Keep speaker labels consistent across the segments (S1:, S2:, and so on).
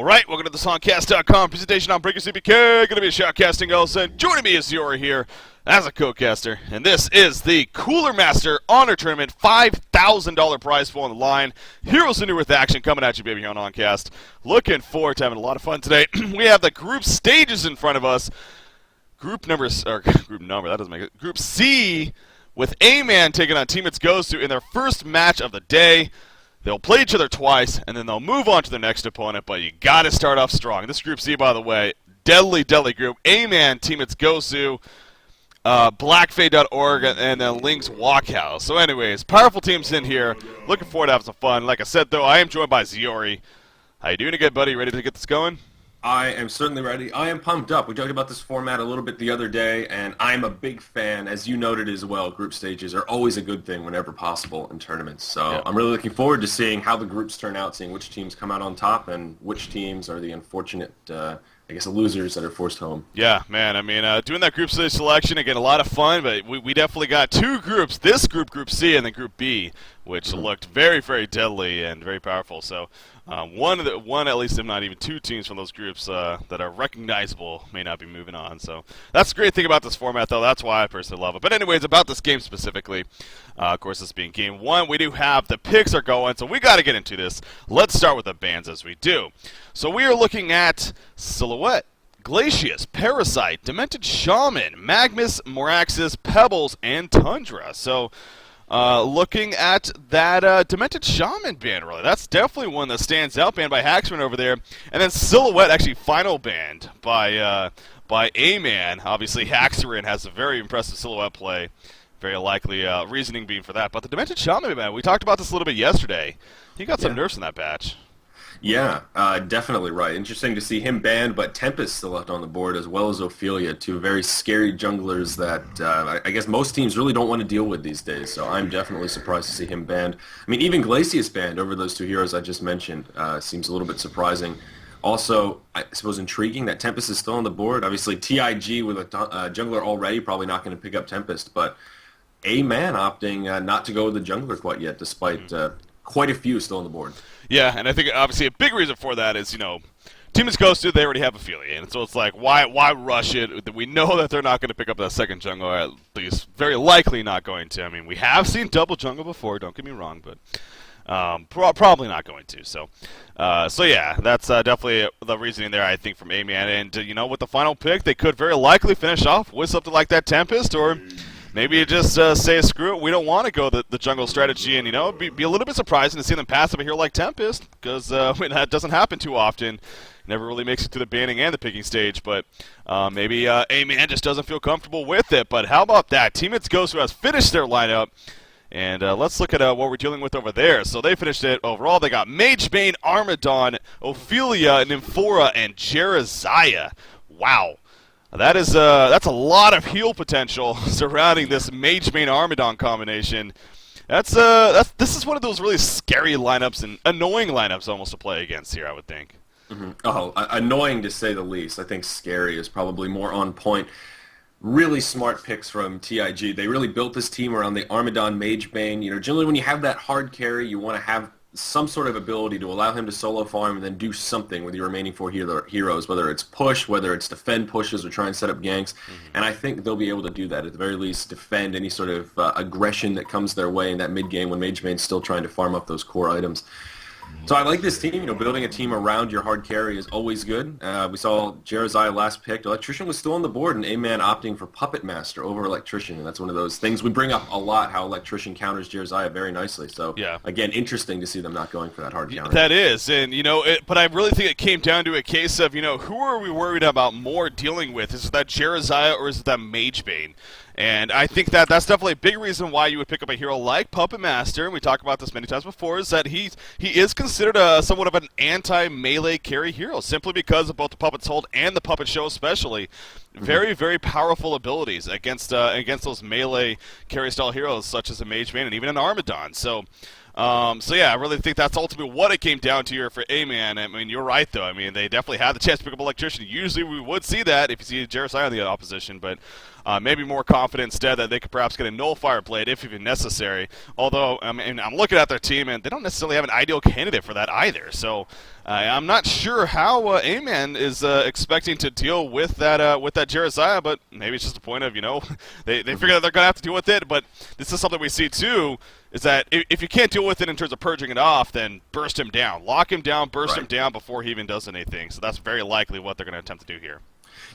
S1: Alright, welcome to the honcast.com presentation on Breaker CPK. Gonna be a shoutcasting also. And joining me is HoNor here as a co-caster. And this is the Cooler Master Honor Tournament. $5,000 prize pool on the line. Heroes in New Earth action coming at you, baby, here on Honcast. Looking forward to having a lot of fun today. We have the group stages in front of us. Group number, that doesn't make it. Group C with A-Man taking on Team It's Goes To in their first match of the day. They'll play each other twice, and then they'll move on to their next opponent, but you got to start off strong. This Group C, by the way, deadly, deadly group. A-Man, Team It's Goes To, blackfade.org, and then Link's Walkhouse. So anyways, powerful teams in here. Looking forward to having some fun. Like I said, though, I am joined by Ziori. How you doing again, buddy? Ready to get this going?
S2: I am certainly ready. I am pumped up. We talked about this format a little bit the other day, and I'm a big fan, as you noted as well. Group stages are always a good thing whenever possible in tournaments. So yeah. I'm really looking forward to seeing how the groups turn out, seeing which teams come out on top and which teams are the unfortunate, losers that are forced home. Yeah, man. I mean, doing that group stage selection, again, a lot of fun, but we definitely got two groups. This group, Group C, and then Group B, which looked very, very deadly and very powerful. So one, at least, if not even two teams from those groups that are recognizable may not be moving on. So that's the great thing about this format, though. That's why I personally love it. But anyways, about this game specifically, of course, this being Game 1, we do have the picks are going, so we got to get into this. Let's start with the bands as we do. So we are looking at Silhouette, Glacius, Parasite, Demented Shaman, Magmus, Moraxis, Pebbles, and Tundra. So looking at that Demented Shaman band, really. That's definitely one that stands out, banned by Hacksman over there. And then Silhouette, actually final banned by A-Man. Obviously, Haxerin has a very impressive Silhouette play. Very likely reasoning being for that. But the Demented Shaman band, we talked about this a little bit yesterday. He got some nerfs in that batch. Yeah, definitely right. Interesting to see him banned, but Tempest still left on the board, as well as Ophelia, two very scary junglers that I guess most teams really don't want to deal with these days. So I'm definitely surprised to see him banned. I mean, even Glacius banned over those two heroes I just mentioned seems a little bit surprising. Also, I suppose intriguing that Tempest is still on the board. Obviously, TiG with a jungler already, probably not going to pick up Tempest, but A-Man opting not to go with the jungler quite yet, despite quite a few still on the board.
S1: Yeah, and I think obviously a big reason for that is, Team It's Goes To, they already have Ophelia, and so it's like, why rush it? We know that they're not going to pick up that second jungle, or at least very likely not going to. I mean, we have seen double jungle before, don't get me wrong, but probably not going to. So yeah, that's definitely the reasoning there, I think, from A-Man. And, with the final pick, they could very likely finish off with something like that Tempest, or maybe you just say, screw it, we don't want to go the jungle strategy, and, be a little bit surprising to see them pass up a hero like Tempest, because that doesn't happen too often. Never really makes it to the banning and the picking stage, but maybe A-Man just doesn't feel comfortable with it. But how about that? Team It's Goes To has finished their lineup, and let's look at what we're dealing with over there. So they finished it overall. They got Magebane, Armadon, Ophelia, Nymphora, and Jeraziah. Wow. That's a lot of heal potential surrounding this Magebane Armadon combination. This is one of those really scary lineups and annoying lineups almost to play against here, I would think.
S2: Mm-hmm. Oh, annoying to say the least. I think scary is probably more on point. Really smart picks from TiG. They really built this team around the Armadon Magebane. Generally when you have that hard carry, you want to have some sort of ability to allow him to solo farm and then do something with your remaining four heroes, whether it's push, whether it's defend pushes, or try and set up ganks. And I think they'll be able to do that, at the very least defend any sort of aggression that comes their way in that mid-game when Magebane's still trying to farm up those core items. So I like this team. Building a team around your hard carry is always good. We saw Jeraziah last picked. Electrician was still on the board, and A-Man opting for Puppet Master over Electrician. And that's one of those things we bring up a lot, how Electrician counters Jeraziah very nicely. So, yeah. Again, interesting to see them not going for that hard counter.
S1: That is. And, but I really think it came down to a case of, who are we worried about more dealing with? Is it that Jeraziah or is it that Magebane? And I think that's definitely a big reason why you would pick up a hero like Puppet Master, and we talked about this many times before, is that he is considered somewhat of an anti-melee carry hero, simply because of both the Puppet's Hold and the Puppet Show especially. Very, very powerful abilities against those melee carry-style heroes, such as a Magebane and even an Armadon. So So yeah, I really think that's ultimately what it came down to here for A-Man. I mean, you're right though. I mean, they definitely had the chance to pick up Electrician. Usually we would see that if you see Jeremiah on the opposition, but maybe more confident instead that they could perhaps get a Nullifier Blade if even necessary. Although, I mean, I'm looking at their team and they don't necessarily have an ideal candidate for that either. So I'm not sure how A-Man is expecting to deal with that Jeremiah, but maybe it's just a point of, they figure that they're going to have to deal with it. But this is something we see too, is that if you can't deal with it in terms of purging it off, then burst him down. Lock him down, burst him down before he even does anything. So that's very likely what they're going to attempt to do here.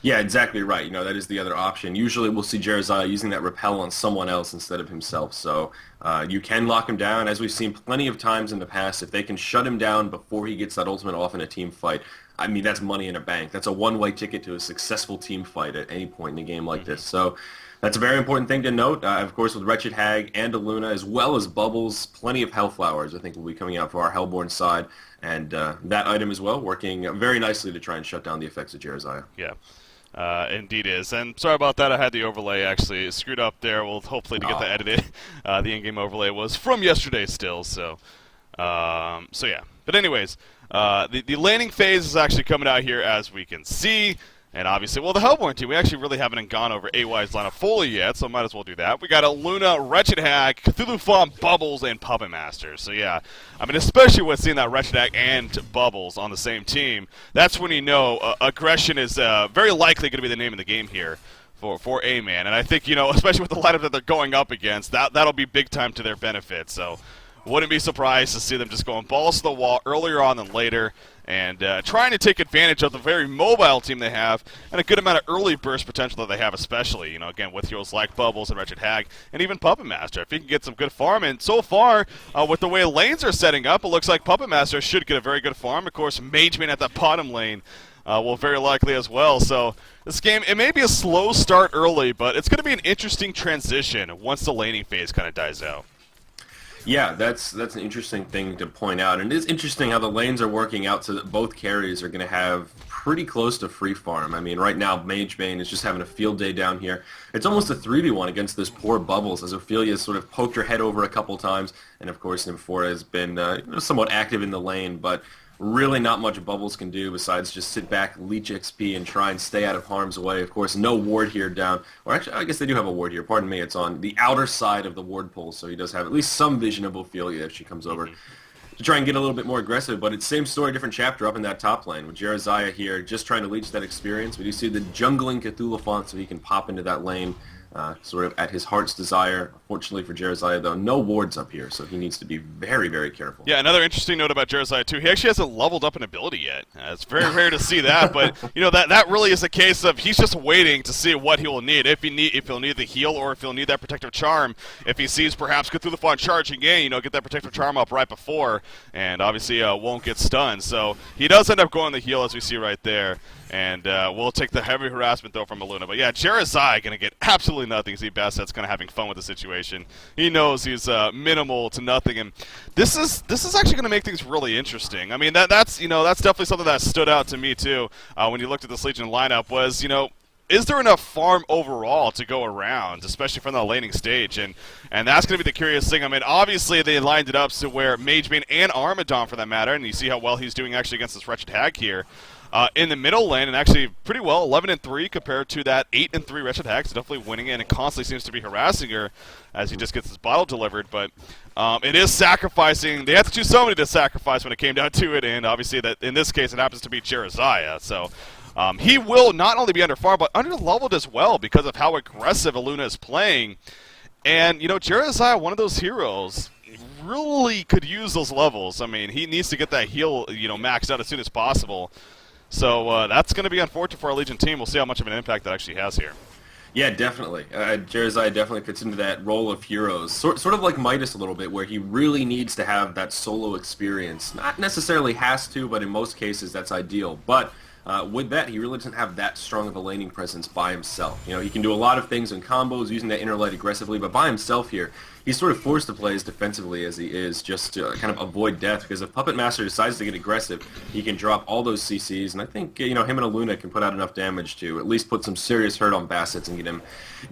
S2: Yeah, exactly right. That is the other option. Usually we'll see Jeremiah using that repel on someone else instead of himself. So you can lock him down, as we've seen plenty of times in the past. If they can shut him down before he gets that ultimate off in a team fight, I mean, that's money in a bank. That's a one-way ticket to a successful team fight at any point in a game like this. So that's a very important thing to note. Of course, with Wretched Hag and Aluna, as well as Bubbles, plenty of Hellflowers, I think, will be coming out for our Hellborn side. And that item as well, working very nicely to try and shut down the effects of Jeremiah.
S1: Yeah. Indeed is. And sorry about that, I had the overlay actually screwed up there. We'll hopefully to get that edited. The in-game overlay was from yesterday still, so yeah. But anyways, the laning phase is actually coming out here as we can see. And obviously, well, the Hellborn team, we actually really haven't gone over AY's lineup fully yet, so might as well do that. We got a Luna, Wretched Hag, Cthulhu Fawn, Bubbles, and Puppet Master. So yeah, I mean, especially with seeing that Wretched Hag and Bubbles on the same team, that's when you know aggression is very likely going to be the name of the game here for A-Man. And I think, especially with the lineup that they're going up against, that'll be big time to their benefit. So wouldn't be surprised to see them just going balls to the wall earlier on than later, and trying to take advantage of the very mobile team they have and a good amount of early burst potential that they have, especially, again, with heroes like Bubbles and Wretched Hag and even Puppet Master. If he can get some good farm, and so far, with the way lanes are setting up, it looks like Puppet Master should get a very good farm. Of course, Mageman at that bottom lane will very likely as well. So this game, it may be a slow start early, but it's going to be an interesting transition once the laning phase kind of dies out.
S2: Yeah, that's an interesting thing to point out. And it is interesting how the lanes are working out so that both carries are going to have pretty close to free farm. I mean, right now, Magebane is just having a field day down here. It's almost a 3v1 against this poor Bubbles, as Ophelia's sort of poked her head over a couple times. And, of course, Nymphora has been somewhat active in the lane, but really not much Bubbles can do besides just sit back, leech XP, and try and stay out of harm's way. Of course, no ward here down. Or actually, I guess they do have a ward here. Pardon me. It's on the outer side of the ward pole, so he does have at least some vision of Ophelia if she comes over to try and get a little bit more aggressive. But it's same story, different chapter up in that top lane with Jeremiah here just trying to leech that experience. We do see the jungling Cthulhu font so he can pop into that lane sort of at his heart's desire. Fortunately for Jeremiah, though, no wards up here, so he needs to be very, very careful.
S1: Yeah, another interesting note about Jeremiah, too, he actually hasn't leveled up an ability yet. It's very rare to see that, but, that really is a case of he's just waiting to see what he will need, if he'll need the heal or if he'll need that protective charm. If he sees perhaps Cthulhu Fawn charging in, get that protective charm up right before, and obviously won't get stunned. So he does end up going the heal, as we see right there. And we'll take the heavy harassment, though, from Aluna. But yeah, Jeremiah going to get absolutely nothing. See Basset's kind of having fun with the situation. He knows he's minimal to nothing. And this is actually going to make things really interesting. I mean, that's definitely something that stood out to me, too, when you looked at this Legion lineup was, is there enough farm overall to go around, especially from the laning stage? And that's going to be the curious thing. I mean, obviously they lined it up to where Magebane and Armadon, for that matter, and you see how well he's doing actually against this Wretched Hag here. In the middle lane, and actually pretty well, 11-3 compared to that 8-3 Wretched Hag, so definitely winning it, and constantly seems to be harassing her as he just gets his bottle delivered. But it is sacrificing. They had to choose somebody to sacrifice when it came down to it, and obviously that in this case it happens to be Jeremiah. So he will not only be under farm, but under leveled as well because of how aggressive Aluna is playing. And Jeremiah, one of those heroes, really could use those levels. I mean, he needs to get that heal maxed out as soon as possible. So that's going to be unfortunate for our Legion team. We'll see how much of an impact that actually has here.
S2: Yeah, definitely. Jeremiah definitely fits into that role of heroes, sort of like Midas a little bit, where he really needs to have that solo experience. Not necessarily has to, but in most cases that's ideal. But with that, he really doesn't have that strong of a laning presence by himself. He can do a lot of things in combos, using that inner light aggressively, but by himself here, he's sort of forced to play as defensively as he is just to kind of avoid death, because if Puppet Master decides to get aggressive, he can drop all those CCs, and I think, him and Aluna can put out enough damage to at least put some serious hurt on Bassett and get him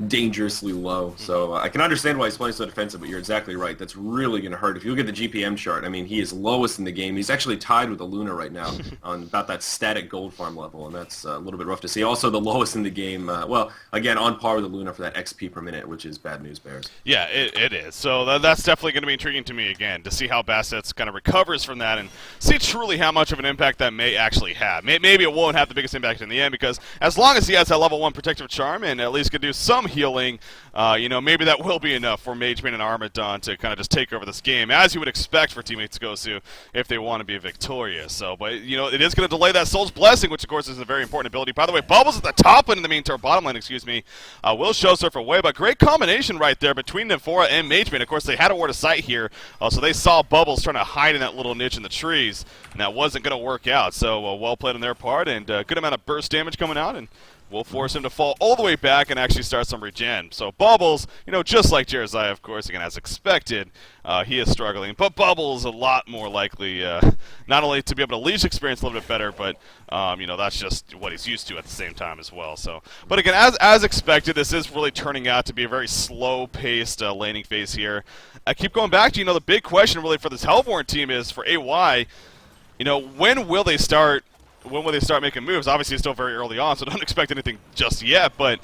S2: dangerously low. So I can understand why he's playing so defensive, but you're exactly right. That's really going to hurt. If you look at the GPM chart, I mean, he is lowest in the game. He's actually tied with Aluna right now on about that static gold farm level, and that's a little bit rough to see. Also, the lowest in the game, well, again, on par with Aluna for that XP per minute, which is bad news bears.
S1: Yeah, it is. So that's definitely going to be intriguing to me, again, to see how Bassett kind of recovers from that and see truly how much of an impact that may actually have. Maybe it won't have the biggest impact in the end, because as long as he has that level 1 protective charm and at least can do some healing, maybe that will be enough for Mageman and Armadon to kind of just take over this game, as you would expect for Teammates Gosu if they want to be victorious. So, but, it is going to delay that Soul's Blessing, which, of course, is a very important ability. By the way, Bubbles at the top lane in the meantime, bottom lane, excuse me, will show surf away, but great combination right there between Nymphora and Mageman. Of course, they had a ward of sight here, so they saw Bubbles trying to hide in that little niche in the trees, and that wasn't going to work out. So, well played on their part, and good amount of burst damage coming out, and we'll force him to fall all the way back and actually start some regen. So Bubbles, just like Jeremiah, of course, again, as expected, he is struggling. But Bubbles a lot more likely, not only to be able to leash experience a little bit better, but, that's just what he's used to at the same time as well. So, but again, as expected, this is really turning out to be a very slow-paced laning phase here. I keep going back to, the big question really for this Hellborn team is, for AY, when will they start making moves? Obviously, it's still very early on, so don't expect anything just yet, but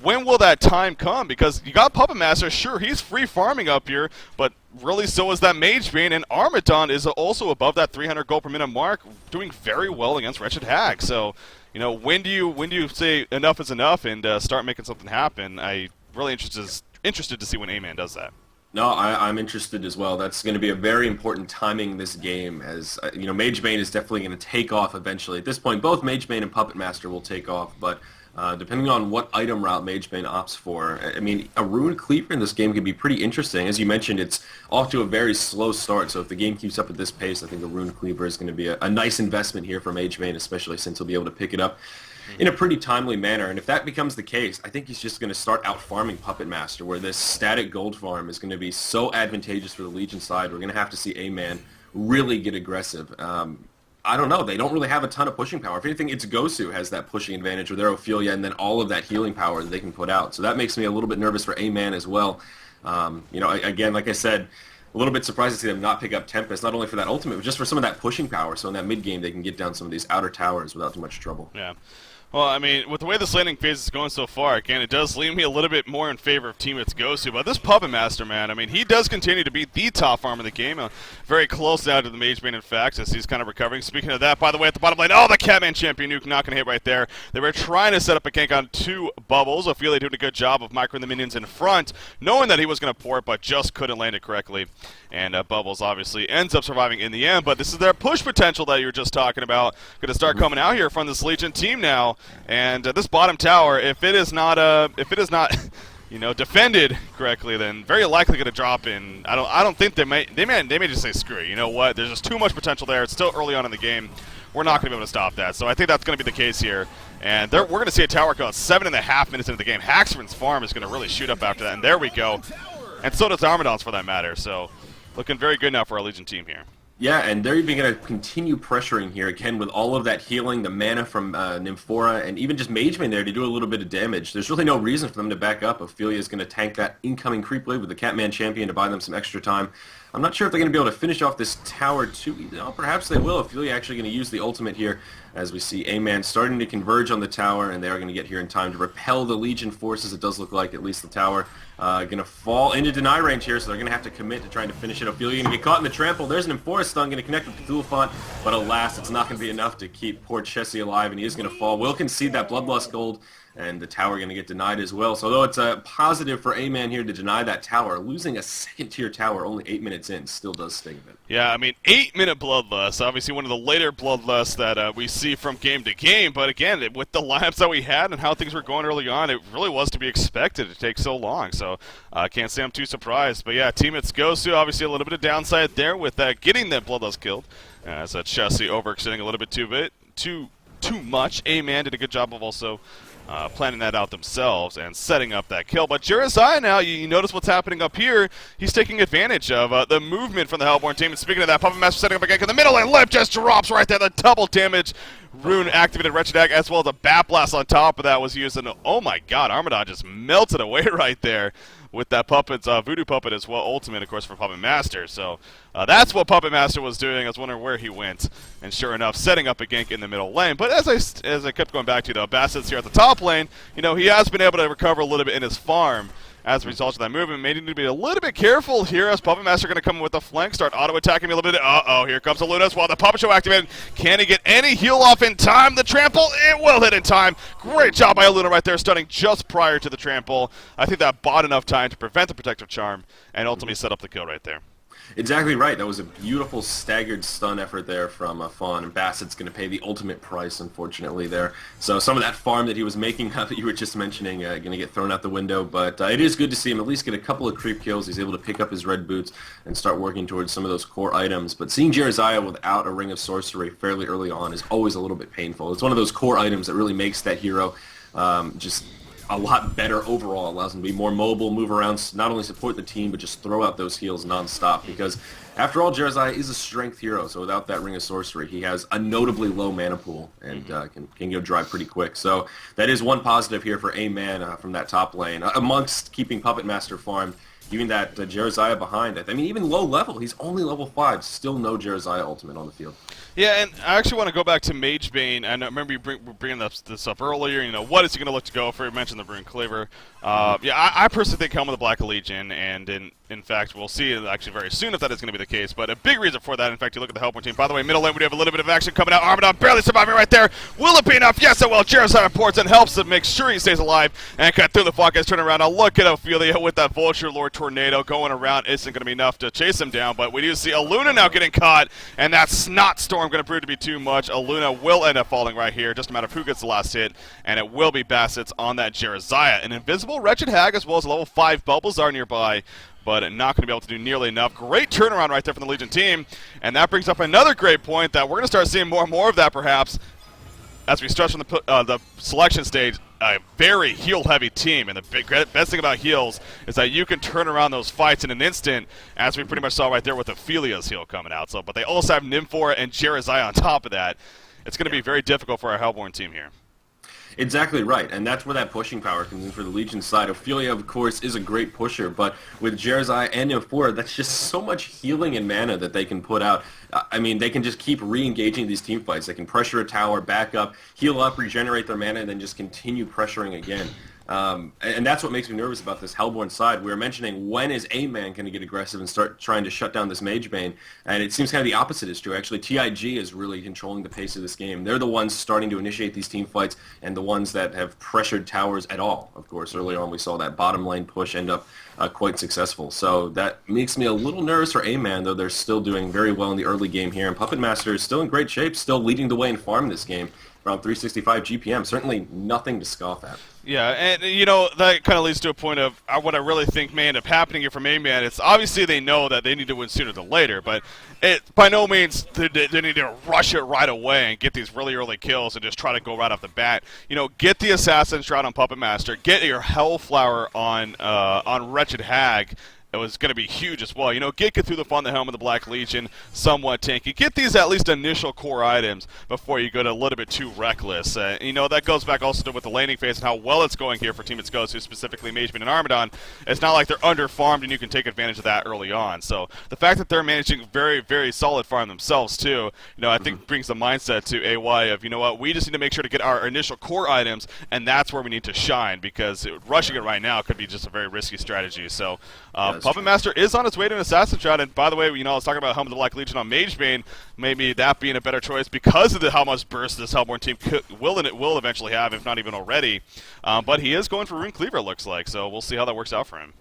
S1: when will that time come? Because you got Puppet Master, sure, he's free farming up here, but really so is that Magebane, and Armadon is also above that 300 gold per minute mark, doing very well against Wretched Hag. So, when do you say enough is enough and start making something happen? I really interested to see when A-Man does that.
S2: No, I'm interested as well. That's going to be a very important timing in this game, as Magebane is definitely going to take off eventually. At this point, both Magebane and Puppet Master will take off, but depending on what item route Magebane opts for, I mean, a Rune Cleaver in this game could be pretty interesting. As you mentioned, it's off to a very slow start, so if the game keeps up at this pace, I think a Rune Cleaver is going to be a nice investment here for Magebane, especially since he'll be able to pick it up in a pretty timely manner. And if that becomes the case, I think he's just going to start out farming Puppet Master, where this static gold farm is going to be so advantageous for the Legion side. We're going to have to see A-Man really get aggressive. I don't know. They don't really have a ton of pushing power. If anything, it's Gosu has that pushing advantage with their Ophelia and then all of that healing power that they can put out. So that makes me a little bit nervous for A-Man as well. Again, like I said, a little bit surprised to see them not pick up Tempest, not only for that ultimate, but just for some of that pushing power. So in that mid game, they can get down some of these outer towers without too much trouble.
S1: Yeah. Well, I mean, with the way this landing phase is going so far, again, it does lean me a little bit more in favor of Teammates Gosu. But this Puppet Master, man, I mean, he does continue to be the top farm in the game. Very close now to the Magebane, in fact, as he's kind of recovering. Speaking of that, by the way, at the bottom lane, the Catman Champion nuke not going to hit right there. They were trying to set up a gank on 2 Bubbles. Ophelia doing a good job of microing the minions in front, knowing that he was going to pour it, but just couldn't land it correctly. And Bubbles obviously ends up surviving in the end. But this is their push potential that you were just talking about. Going to start coming out here from this Legion team now. And this bottom tower, if it is not defended correctly, then very likely going to drop in. I don't think they may just say screw it. You know what? There's just too much potential there. It's still early on in the game. We're not going to be able to stop that. So I think that's going to be the case here. And we're going to see a tower go at 7.5 minutes into the game. Haxman's farm is going to really shoot up after that. And there we go. And so does Armadon's for that matter. So looking very good now for our Legion team here.
S2: Yeah, and they're even going to continue pressuring here, again, with all of that healing, the mana from Nymphora, and even just Mageman there to do a little bit of damage. There's really no reason for them to back up. Ophelia is going to tank that incoming creep wave with the Catman Champion to buy them some extra time. I'm not sure if they're going to be able to finish off this tower too. Perhaps they will. Ophelia actually going to use the ultimate here, as we see A-Man starting to converge on the tower, and they are going to get here in time to repel the Legion forces. It does look like at least the tower going to fall into deny range here, so they're going to have to commit to trying to finish it. Ophelia going to get caught in the trample. There's an Enforced Stun going to connect with Cthulhu Font, but alas, it's not going to be enough to keep poor Chessie alive, and he is going to fall. Will concede that Bloodlust Gold, and the tower going to get denied as well. So although it's a positive for A-Man here to deny that tower, losing a second-tier tower only 8 minutes in still does sting a bit.
S1: Yeah, I mean, 8-minute Bloodlust, obviously one of the later Bloodlusts that we see from game to game, but again, with the lineups that we had and how things were going early on, it really was to be expected to take so long, so I can't say I'm too surprised. But yeah, Teammates Gosu, obviously a little bit of downside there with getting that Bloodlust killed, as Chessie overextending a little bit too much. A-Man did a good job of also planning that out themselves and setting up that kill. But Jeremiah now, you notice what's happening up here. He's taking advantage of the movement from the Hellborn team. And speaking of that, Puppet Master setting up a gank in the middle, and Lip just drops right there. The double damage. Rune activated Wretched Hag, as well as a Bat Blast on top of that was used. And oh my god, Armadon just melted away right there with that Puppet's Voodoo Puppet as well. Ultimate, of course, for Puppet Master. So that's what Puppet Master was doing. I was wondering where he went. And sure enough, setting up a gank in the middle lane. But as I kept going back to, though, Bassett's here at the top lane. You know, he has been able to recover a little bit in his farm as a result of that movement. May need to be a little bit careful here as Puppet Master going to come in with a flank, start auto-attacking me a little bit. Uh-oh, here comes Aluna as well. The Puppet Show activated. Can he get any heal off in time? The trample, it will hit in time. Great job by Aluna right there, stunning just prior to the trample. I think that bought enough time to prevent the Protective Charm and ultimately set up the kill right there.
S2: Exactly right. That was a beautiful staggered stun effort there from Fawn, and Bassett's going to pay the ultimate price, unfortunately, there. So some of that farm that he was making, that you were just mentioning, going to get thrown out the window. But it is good to see him at least get a couple of creep kills. He's able to pick up his red boots and start working towards some of those core items. But seeing Jeremiah without a Ring of Sorcery fairly early on is always a little bit painful. It's one of those core items that really makes that hero just a lot better overall. Allows him to be more mobile, move around, not only support the team, but just throw out those heals nonstop. Because after all, Jeremiah is a strength hero, so without that Ring of Sorcery, he has a notably low mana pool and can go dry pretty quick. So that is one positive here for A-Man from that top lane. Amongst keeping Puppet Master farmed, even that Jeremiah behind it. I mean, even low level, he's only level 5, still no Jeremiah ultimate on the field.
S1: Yeah, and I actually want to go back to Mage Bane. I remember you bringing this up earlier. You know, what is he going to look to go for? You mentioned the Rune Cleaver. Yeah, I personally think Helm of the Black Legion, and in fact, we'll see actually very soon if that is going to be the case. But a big reason for that, in fact, you look at the Hellborn team. By the way, middle lane, we do have a little bit of action coming out. Armadon barely surviving right there. Will it be enough? Yes, it will. Jeremiah ports and helps to make sure he stays alive and cut through the Forecast, turn around. Now look at Ophelia with that Vulture Lord Tornado going around. Isn't going to be enough to chase him down, but we do see Aluna now getting caught, and that Snot Storm going to prove to be too much. Aluna will end up falling right here, just a matter of who gets the last hit, and it will be Bassett's on that Jeremiah. An invisible Wretched Hag as well as a level 5 Bulbasaur nearby, but not going to be able to do nearly enough. Great turnaround right there from the Legion team, and that brings up another great point that we're going to start seeing more and more of that perhaps as we start from the selection stage. A very heal-heavy team, and the best thing about heals is that you can turn around those fights in an instant, as we pretty much saw right there with Ophelia's heal coming out. So, but they also have Nymphora and Jeremiah on top of that. It's going to be very difficult for our Hellborn team here.
S2: Exactly right, and that's where that pushing power comes in for the Legion side. Ophelia, of course, is a great pusher, but with Jeremiah and Nymphora, that's just so much healing and mana that they can put out. I mean, they can just keep re-engaging these team fights. They can pressure a tower, back up, heal up, regenerate their mana, and then just continue pressuring again. And that's what makes me nervous about this Hellborn side. We were mentioning, when is A-Man going to get aggressive and start trying to shut down this Mage Bane? And it seems kind of the opposite is true. Actually, TiG is really controlling the pace of this game. They're the ones starting to initiate these team fights and the ones that have pressured towers at all. Of course, earlier on we saw that bottom lane push end up quite successful. So that makes me a little nervous for A-Man, though they're still doing very well in the early game here. And Puppet Master is still in great shape, still leading the way in farm this game. Around 365 GPM, certainly nothing to scoff at.
S1: Yeah, and you know, that kind of leads to a point of what I really think may end up happening here from A-Man. It's obviously they know that they need to win sooner than later, but it by no means they need to rush it right away and get these really early kills and just try to go right off the bat. You know, get the Assassin Shroud on Puppet Master, get your Hellflower on Wretched Hag. It was going to be huge as well. You know, get Cthulhu on the Helm of the Black Legion, somewhat tanky. Get these at least initial core items before you go to a little bit too reckless. You know, that goes back also to with the laning phase and how well it's going here for Team It's Ghost, who specifically Mage Bane and Armadon. It's not like they're under-farmed and you can take advantage of that early on. So the fact that they're managing very, very solid farm themselves too, you know, I think brings the mindset to AY of, you know what, we just need to make sure to get our initial core items, and that's where we need to shine, because rushing it right now could be just a very risky strategy. So Puppet Master is on its way to an Assassin Shroud, and by the way, you know, I was talking about Helm of the Black Legion on Mage Bane, maybe that being a better choice because of how much burst this Hellborn team will eventually have, if not even already. But he is going for Rune Cleaver, it looks like, so we'll see how that works out for him.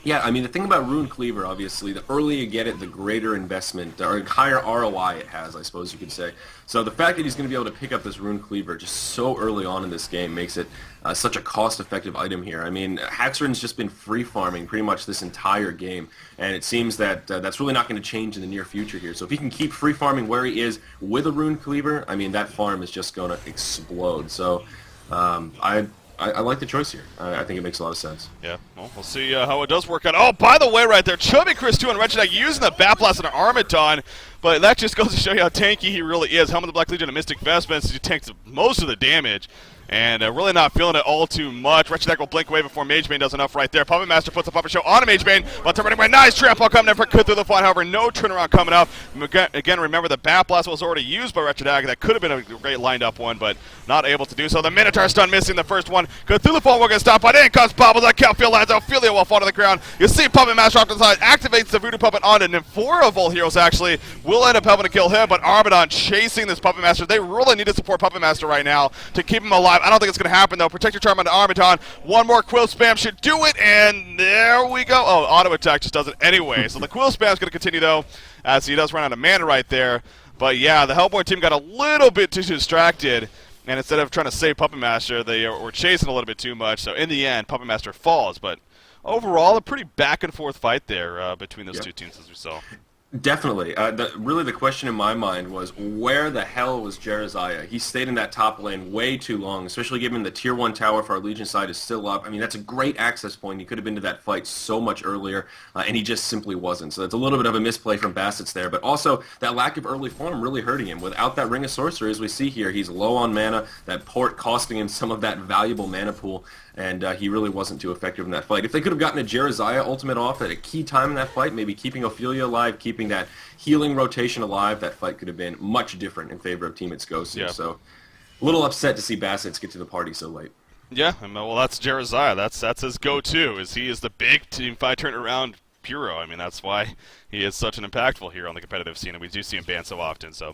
S2: Yeah, I mean, the thing about Rune Cleaver, obviously, the earlier you get it, the greater investment, or higher ROI it has, I suppose you could say. So the fact that he's going to be able to pick up this Rune Cleaver just so early on in this game makes it such a cost-effective item here. I mean, Haxorn's just been free-farming pretty much this entire game, and it seems that that's really not going to change in the near future here. So if he can keep free-farming where he is with a Rune Cleaver, I mean, that farm is just going to explode. So I like the choice here. I think it makes a lot of sense.
S1: Yeah, well, we'll see how it does work out. Oh, by the way, right there, Chubby Chris, too, and Reginac using the Bat Blast and an Armaton, but that just goes to show you how tanky he really is. Helmet of the Black Legion and Mystic Vestments, he tanks most of the damage. And really not feeling it all too much. Reginac will blink away before Magebane does enough right there. Puppet Master puts a Puppet Show on a Magebane, but they're running away. Nice trample coming in for Cut through the fly. However, no turnaround coming up. Again, remember the Bat Blast was already used by Reginac. That could have been a great lined up one, but not able to do so. The Minotaur stun missing the first one. Cut through the fall, we're going to stop, but in comes Bubbles. That Kelfield lands. Ophelia will fall to the ground. You see Puppet Master off to the side, activates the Voodoo Puppet on it, and 4 of all heroes actually will end up helping to kill him, but Armadon chasing this Puppet Master. They really need to support Puppet Master right now to keep him alive. I don't think it's going to happen, though. Protect your charm on the Armaton. One more Quill Spam should do it, and there we go. Oh, auto attack just does it anyway. So the Quill Spam is going to continue, though, as he does run out of mana right there. But yeah, the Hellborn team got a little bit too distracted, and instead of trying to save Puppet Master, they were chasing a little bit too much. So in the end, Puppet Master falls. But overall, a pretty back-and-forth fight there between those two teams, as we saw.
S2: Definitely. Really, the question in my mind was, where the hell was Jereziah? He stayed in that top lane way too long, especially given the Tier 1 tower for our Legion side is still up. I mean, that's a great access point. He could have been to that fight so much earlier, and he just simply wasn't. So that's a little bit of a misplay from Bassett's there. But also, that lack of early form really hurting him. Without that Ring of Sorcery, as we see here, he's low on mana. That port costing him some of that valuable mana pool, and he really wasn't too effective in that fight. If they could have gotten a Jereziah ultimate off at a key time in that fight, maybe keeping Ophelia alive, keeping that healing rotation alive, that fight could have been much different in favor of Team It's Ghost.
S1: Yeah.
S2: So a little upset to see Bassett's get to the party so late.
S1: Yeah, well, that's Jereziah. That's his go-to, is he is the big team fight turnaround hero. I mean, that's why he is such an impactful hero on the competitive scene, and we do see him banned so often. So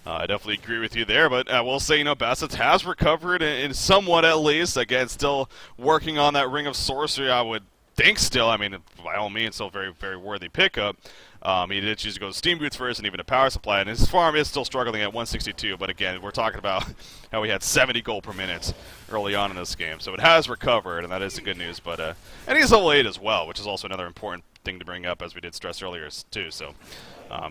S1: I definitely agree with you there, but I will say, Bassett has recovered in somewhat at least. Again, still working on that Ring of Sorcery, I would think still. I mean, by all means, still very, very worthy pickup. He did choose to go to Steam Boots first and even a Power Supply, and his farm is still struggling at 162, but again, we're talking about how he had 70 gold per minute early on in this game, so it has recovered, and that is the good news. But and he's level 8 as well, which is also another important thing to bring up, as we did stress earlier too, so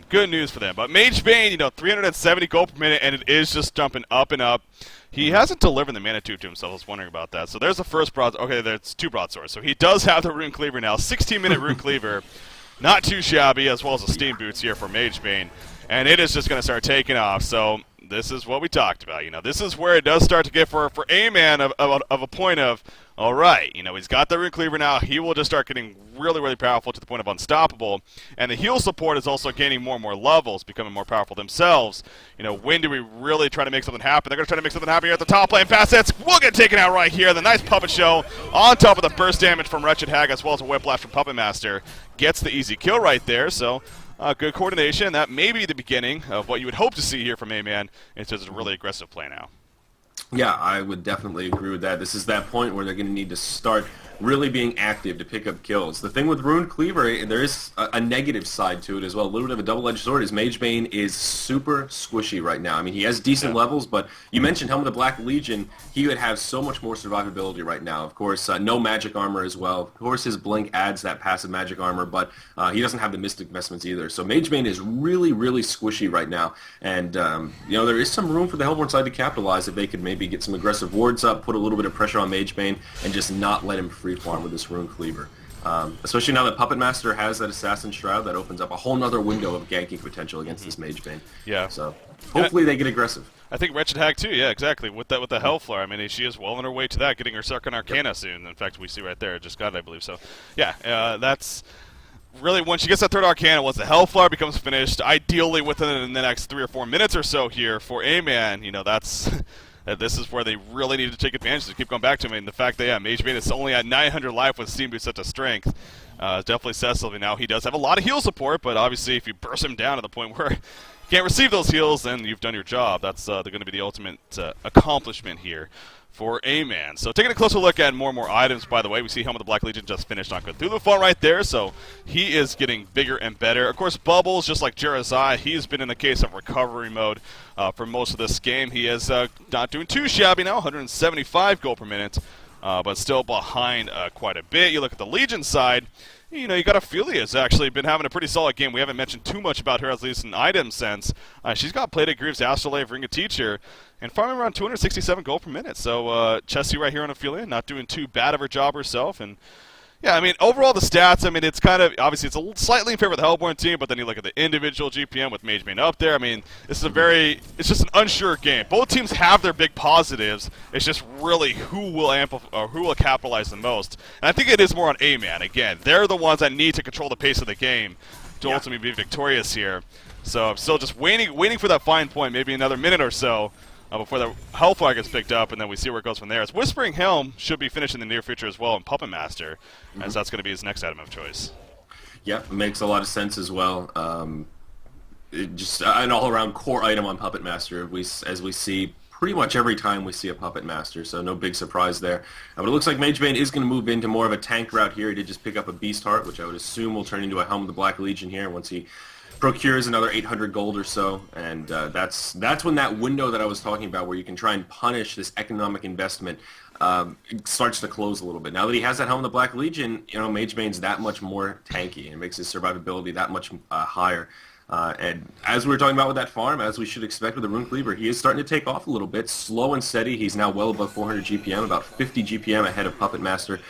S1: good news for them. But Magebane, 370 gold per minute, and it is just jumping up and up. He hasn't delivered the mana tube to himself. I was wondering about that. So there's the first okay, there's 2 broadswords. So he does have the Rune Cleaver now, 16-minute Rune Cleaver. Not too shabby, as well as the Steam Boots here for Magebane. And it is just going to start taking off. So this is what we talked about. This is where it does start to get for A-Man of a point of, all right, he's got the Rune Cleaver now. He will just start getting really, really powerful to the point of unstoppable. And the heal support is also gaining more and more levels, becoming more powerful themselves. When do we really try to make something happen? They're going to try to make something happen here at the top lane. Facets will get taken out right here. The nice Puppet Show on top of the burst damage from Wretched Hag, as well as a Whiplash from Puppet Master. Gets the easy kill right there, so good coordination. That may be the beginning of what you would hope to see here from A-Man in terms of a really aggressive play now.
S2: Yeah, I would definitely agree with that. This is that point where they're going to need to start really being active to pick up kills. The thing with Rune Cleaver, there is a negative side to it as well. A little bit of a double-edged sword is Magebane is super squishy right now. I mean, he has decent levels, but you mentioned Helmet of Black Legion. He would have so much more survivability right now. Of course, no magic armor as well. Of course, his Blink adds that passive magic armor, but he doesn't have the Mystic Vestments either. So Magebane is really, really squishy right now. And, there is some room for the Hellborn side to capitalize if they could maybe get some aggressive wards up, put a little bit of pressure on Magebane, and just not let him free farm with this Rune Cleaver. Especially now that Puppet Master has that Assassin Shroud, that opens up a whole nother window of ganking potential against this Magebane.
S1: Yeah.
S2: So hopefully they get aggressive.
S1: I think Wretched Hag too, yeah, exactly. With the Hellflower, I mean, she is well on her way to that, getting her Sarkhan Arcana soon. In fact, we see right there, just got it, I believe. So, yeah, that's really, when she gets that 3rd Arcana, once the Hellflower becomes finished, ideally within the next 3 or 4 minutes or so here for A-Man, that's... this is where they really need to take advantage to keep going back to him. And the fact that, Magebane is only at 900 life with Steam Boost such a strength definitely says something. Now, he does have a lot of heal support, but obviously if you burst him down to the point where you can't receive those heals, then you've done your job. That's going to be the ultimate accomplishment here for A-Man. So taking a closer look at more and more items, by the way, we see Helmet of the Black Legion just finished on Cthulhu Fall right there, so he is getting bigger and better. Of course, Bubbles, just like Jereziah, he's been in the case of recovery mode for most of this game. He is not doing too shabby now, 175 gold per minute, but still behind quite a bit. You look at the Legion side, You know, you got Ophelia's actually been having a pretty solid game. We haven't mentioned too much about her, at least in item sense. She's got Plate of Greaves, Astrolabe, Ring of Teacher, and farming around 267 gold per minute. So Chessie right here on Ophelia, not doing too bad of her job herself. And yeah, I mean, overall the stats, I mean, it's kind of, obviously it's slightly in favor of the Hellborn team, but then you look at the individual GPM with Mage Main up there. I mean, it's just an unsure game. Both teams have their big positives. It's just really who will amplify, or who will capitalize the most. And I think it is more on A-Man. Again, they're the ones that need to control the pace of the game to ultimately be victorious here. So I'm still just waiting for that fine point, maybe another minute or so. Before the Hellfire gets picked up, and then we see where it goes from there. As Whispering Helm should be finished in the near future as well, and Puppet Master, as that's going to be his next item of choice.
S2: Yeah, it makes a lot of sense as well. Just an all-around core item on Puppet Master, as we see pretty much every time we see a Puppet Master, so no big surprise there. But it looks like Magebane is going to move into more of a tank route here. He did just pick up a Beast Heart, which I would assume will turn into a Helm of the Black Legion here once he procures another 800 gold or so, and that's when that window that I was talking about, where you can try and punish this economic investment, starts to close a little bit. Now that he has that Helm of the Black Legion, you know, Magebane's that much more tanky, and it makes his survivability that much higher. And as we were talking about with that farm, as we should expect with the Rune Cleaver, he is starting to take off a little bit, slow and steady. He's now well above 400 GPM, about 50 GPM ahead of Puppet Master,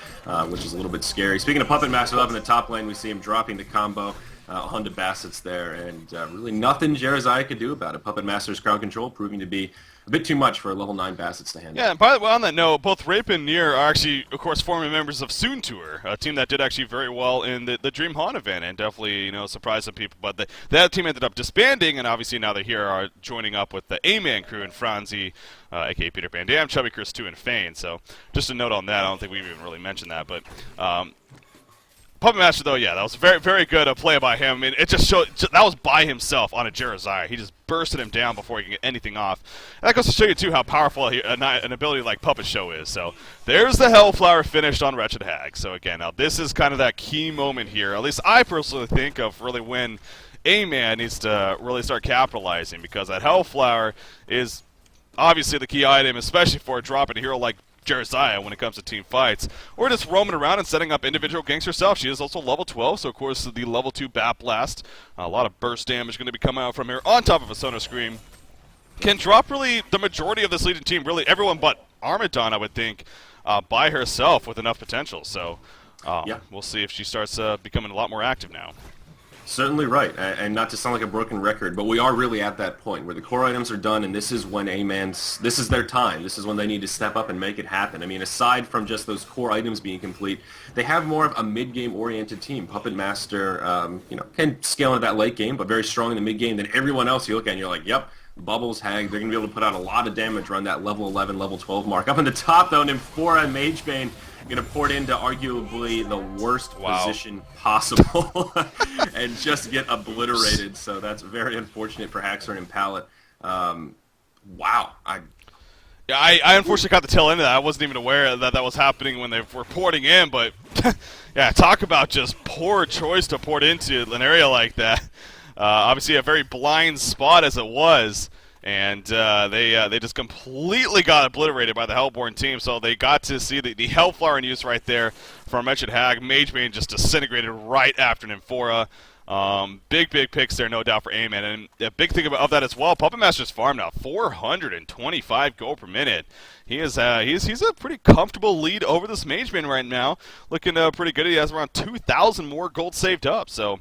S2: which is a little bit scary. Speaking of Puppet Master, up in the top lane, we see him dropping the combo onto Bassett's there, and really nothing Jerizaiah could do about it. Puppet Master's crowd control proving to be a bit too much for level 9 Bassett's to handle.
S1: Yeah, and by the way, on that note, both Rape and Nier are actually, of course, former members of Soon Tour, a team that did actually very well in the Dream Haunt event, and definitely, you know, surprised some people. But that team ended up disbanding, and obviously now they're here, are joining up with the A-Man crew and Franzi, a.k.a. Peter Van Dam, Chubby Chris 2, and Fane. So just a note on that. I don't think we've even really mentioned that, but Puppet Master, though, yeah, that was very, very good play by him. I mean, it just showed that was by himself on a Jerizaiah. He just bursted him down before he could get anything off. And that goes to show you, too, how powerful an ability like Puppet Show is. So there's the Hellflower finished on Wretched Hag. So, again, now this is kind of that key moment here. At least I personally think of really when A-Man needs to really start capitalizing, because that Hellflower is obviously the key item, especially for dropping a hero like Jerizaiah when it comes to team fights, or just roaming around and setting up individual ganks herself. She is also level 12, so of course the level 2 Bat Blast, a lot of burst damage going to be coming out from here on top of a Sonar Scream. Can drop really the majority of this Legion team, really everyone but Armadon, I would think, by herself with enough potential. So we'll see if she starts becoming a lot more active now.
S2: Certainly right, and not to sound like a broken record, but we are really at that point where the core items are done, and this is when this is their time. This is when they need to step up and make it happen. I mean, aside from just those core items being complete, they have more of a mid-game oriented team. Puppet Master, can scale into that late game, but very strong in the mid-game. Then everyone else you look at and you're like, yep, Bubbles, Hag, they're going to be able to put out a lot of damage around that level 11, level 12 mark. Up in the top, though, Nymphora and Magebane going to port into arguably the worst position possible and just get obliterated. So that's very unfortunate for Haxorn and Pallet. Wow.
S1: I unfortunately got the tail end of that. I wasn't even aware that that was happening when they were porting in, but yeah, talk about just poor choice to port into an area like that. Obviously a very blind spot as it was, and they just completely got obliterated by the Hellborn team, so they got to see the Hellflower in use right there from Wretched Hag. Magebane just disintegrated right after Nymphora. Big picks there, no doubt, for A-Man. And a big thing of that as well, Puppet Master's farm now, 425 gold per minute. He's a pretty comfortable lead over this Magebane right now, looking pretty good. He has around 2,000 more gold saved up, so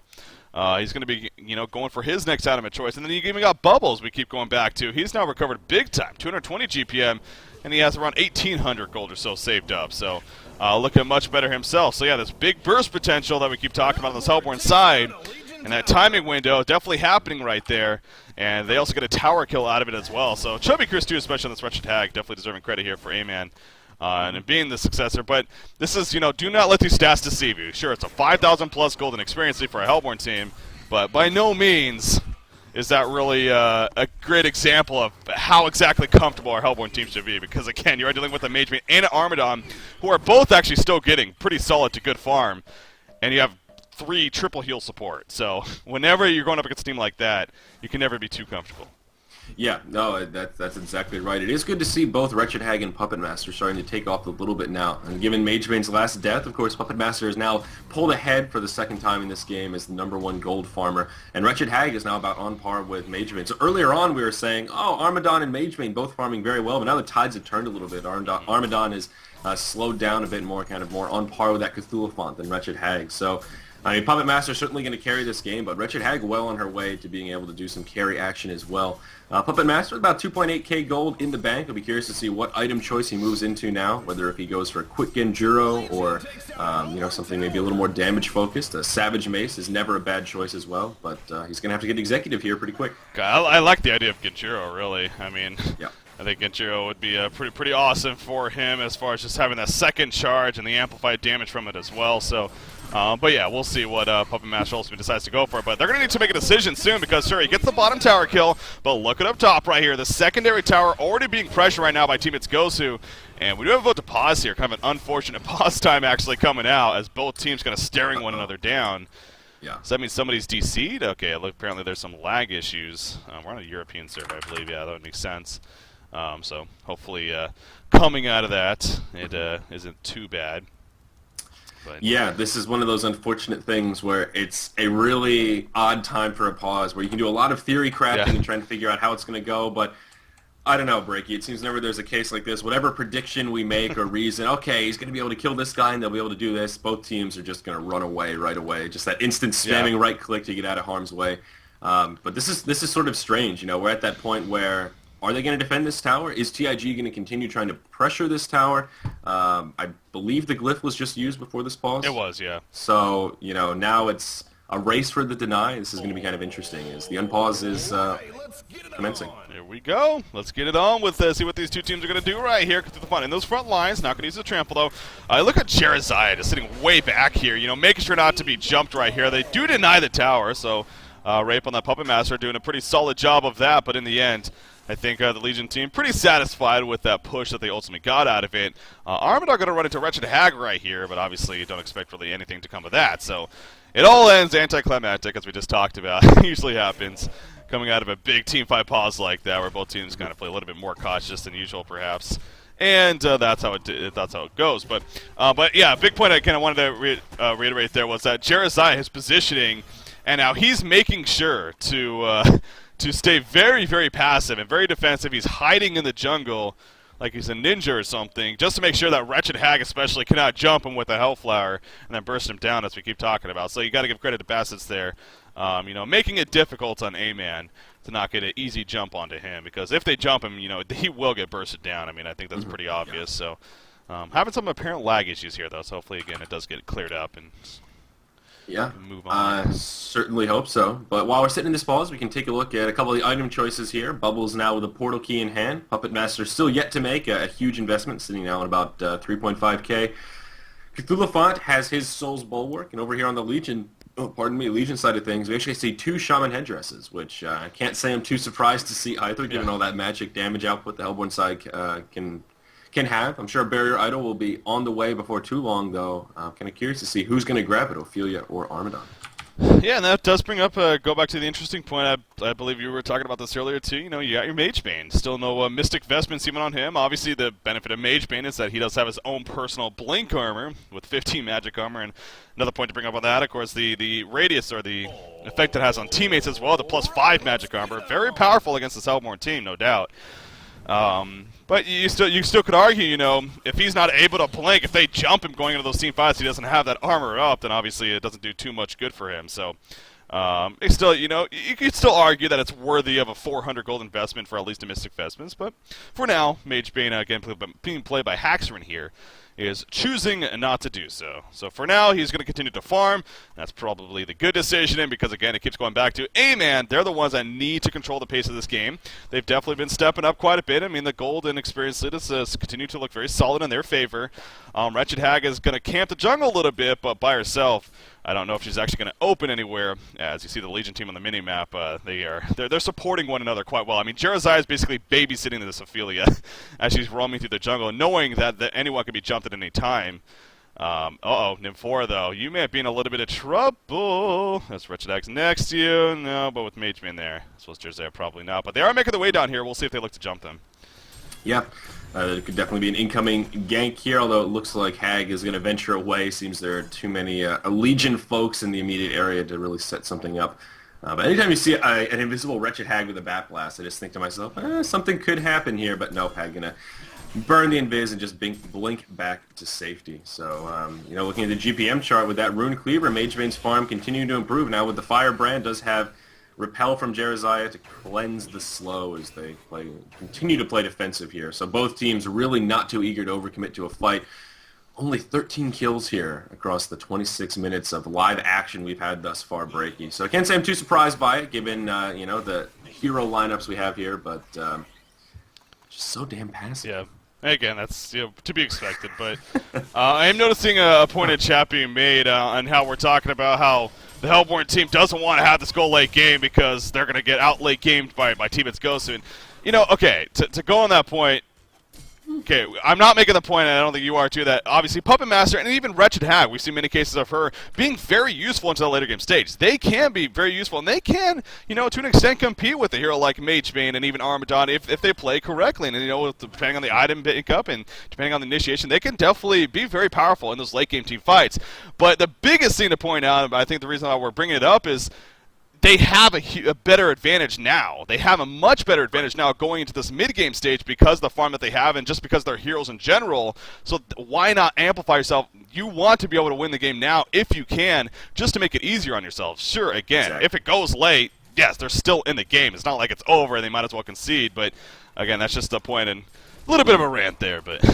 S1: he's going to be, going for his next item of choice. And then you even got Bubbles we keep going back to. He's now recovered big time, 220 GPM, and he has around 1,800 gold or so saved up. So looking much better himself. So yeah, this big burst potential that we keep talking about on this Hellborn side, and that timing window definitely happening right there. And they also get a tower kill out of it as well. So Chubby Chris too, especially on this Wretched Hag, definitely deserving credit here for A-Man. And being the successor, but this is, do not let these stats deceive you. Sure, it's a 5,000 plus golden experience lead for a Hellborn team, but by no means is that really a great example of how exactly comfortable our Hellborn team should be, because again, you are dealing with a Magemane and an Armadon, who are both actually still getting pretty solid to good farm, and you have 3 triple heal support, so whenever you're going up against a team like that, you can never be too comfortable.
S2: Yeah, no, that's exactly right. It is good to see both Wretched Hag and Puppet Master starting to take off a little bit now. And given Magebane's last death, of course, Puppet Master has now pulled ahead for the second time in this game as the #1 gold farmer. And Wretched Hag is now about on par with Magebane. So earlier on we were saying, oh, Armadon and Magebane both farming very well, but now the tides have turned a little bit. Armadon is slowed down a bit more, kind of more on par with that Cthulhu font than Wretched Hag. So I mean, Puppet Master is certainly going to carry this game, but Wretched Hag well on her way to being able to do some carry action as well. Puppet Master with about 2.8k gold in the bank. I'll be curious to see what item choice he moves into now, whether if he goes for a quick Genjuro or something maybe a little more damage focused. A Savage Mace is never a bad choice as well, but he's going to have to get executive here pretty quick.
S1: I like the idea of Genjuro, really. I mean,
S2: yeah.
S1: I think Genjuro would be pretty awesome for him as far as just having that second charge and the amplified damage from it as well. So, but yeah, we'll see what Puppet Master ultimately decides to go for. But they're going to need to make a decision soon because, sure, he gets the bottom tower kill, but look at up top right here. The secondary tower already being pressured right now by teammates Gosu. And we do have a vote to pause here. Kind of an unfortunate pause time actually coming out as both teams kind of staring one another down.
S2: Yeah.
S1: Does that mean somebody's DC'd? Okay, look, apparently there's some lag issues. We're on a European server, I believe. Yeah, that would make sense. So hopefully coming out of that, it isn't too bad. But
S2: yeah, this is one of those unfortunate things where it's a really odd time for a pause, where you can do a lot of theory crafting and trying to figure out how it's going to go, but I don't know, Breaky. It seems whenever there's a case like this, whatever prediction we make or reason, okay, he's going to be able to kill this guy and they'll be able to do this, both teams are just going to run away right away. Just that instant spamming right click to get out of harm's way. But this is sort of strange. We're at that point where, are they going to defend this tower? Is TiG going to continue trying to pressure this tower? I believe the glyph was just used before this pause.
S1: it was, yeah.
S2: So, now it's a race for the deny. This is going to be kind of interesting as the unpause is commencing.
S1: Here we go. Let's get it on with see what these two teams are going to do right here through the fun. In those front lines, not going to use the trample, though. Look at Jeremiah just sitting way back here, making sure not to be jumped right here. They do deny the tower, so Rape on that Puppet Master doing a pretty solid job of that, but in the end, I think the Legion team pretty satisfied with that push that they ultimately got out of it. Armador going to run into Wretched Hag right here, but obviously you don't expect really anything to come of that. So it all ends anticlimactic, as we just talked about. It usually happens coming out of a big team fight pause like that, where both teams kind of play a little bit more cautious than usual, perhaps. And that's how it goes. But yeah, a big point I kind of wanted to reiterate there was that Jeremiah, his positioning, and now he's making sure to stay very, very passive and very defensive. He's hiding in the jungle like he's a ninja or something, just to make sure that Wretched Hag especially cannot jump him with a Hellflower and then burst him down, as we keep talking about. So you got to give credit to Bassets there, making it difficult on A-Man to not get an easy jump onto him, because if they jump him, he will get bursted down. I mean, I think that's pretty obvious. So having some apparent lag issues here, though, so hopefully, again, it does get cleared up and move on.
S2: I certainly hope so. But while we're sitting in this pause, we can take a look at a couple of the item choices here. Bubbles now with a portal key in hand. Puppet Master still yet to make a huge investment, sitting now at about 3.5k. Cthulhu Font has his Soul's Bulwark, and over here on the Legion side of things, we actually see 2 Shaman headdresses, which I can't say I'm too surprised to see either, given all that magic damage output the Hellborn side can have. I'm sure a Barrier Idol will be on the way before too long, though. I'm kind of curious to see who's going to grab it, Ophelia or Armadon.
S1: Yeah, and that does bring up, go back to the interesting point. I believe you were talking about this earlier, too. You got your Magebane. Still no Mystic Vestments even on him. Obviously, the benefit of Magebane is that he does have his own personal Blink armor with 15 magic armor. And another point to bring up on that, of course, the radius, or the effect it has on teammates as well, the +5 magic armor. Very powerful against this Hellborn team, no doubt. But you still could argue, if he's not able to blink, if they jump him going into those team fights, he doesn't have that armor up, then obviously it doesn't do too much good for him. So, it's still, you could still argue that it's worthy of a 400 gold investment for at least a Mystic Vestments. But for now, Magebane, again, being played by Haxerin here, is choosing not to do so. So for now, he's going to continue to farm. That's probably the good decision, because, again, it keeps going back to, A-Man, they're the ones that need to control the pace of this game. They've definitely been stepping up quite a bit. I mean, the gold and experience leaders continue to look very solid in their favor. Wretched Hag is going to camp the jungle a little bit, but by herself, I don't know if she's actually going to open anywhere. As you see the Legion team on the mini-map, they're supporting one another quite well. I mean, Jeremiah is basically babysitting this Ophelia as she's roaming through the jungle, knowing that anyone can be jumped at any time. Nymphora, though. You may be in a little bit of trouble. That's Wretched Axe next to you. No, but with Mageman there. I suppose Jersey probably not. But they are making their way down here. We'll see if they look to jump them.
S2: Yep. There could definitely be an incoming gank here, although it looks like Hag is going to venture away. Seems there are too many Legion folks in the immediate area to really set something up. But anytime you see an invisible Wretched Hag with a Bat Blast, I just think to myself, something could happen here. But nope, Hag going to burn the invis and just blink back to safety. So, looking at the GPM chart with that Rune Cleaver, Magebane's farm continuing to improve. Now with the Firebrand, does have Repel from Jereziah to cleanse the slow as they continue to play defensive here. So both teams really not too eager to overcommit to a fight. Only 13 kills here across the 26 minutes of live action we've had thus far, Breaky. So I can't say I'm too surprised by it, given the hero lineups we have here, but just so damn passive.
S1: Yeah. Again, that's to be expected, but I am noticing a point in chat being made on how we're talking about how the Hellborn team doesn't want to have this go late game because they're going to get out late gamed by Team It's Gosu. And, okay, to go on that point, okay, I'm not making the point, and I don't think you are too, that obviously Puppet Master and even Wretched Hag, we've seen many cases of her being very useful into the later game stage. They can be very useful, and they can, to an extent, compete with a hero like Magebane and even Armadon if they play correctly. And, depending on the item pickup and depending on the initiation, they can definitely be very powerful in those late game team fights. But the biggest thing to point out, and I think the reason why we're bringing it up is they have a better advantage now. They have a much better advantage now going into this mid-game stage because of the farm that they have and just because they're heroes in general. So why not amplify yourself? You want to be able to win the game now if you can, just to make it easier on yourself. Sure, again,
S2: Exactly.
S1: If it goes late, yes, they're still in the game. It's not like it's over and they might as well concede. But, again, that's just a point and a little bit of a rant there. But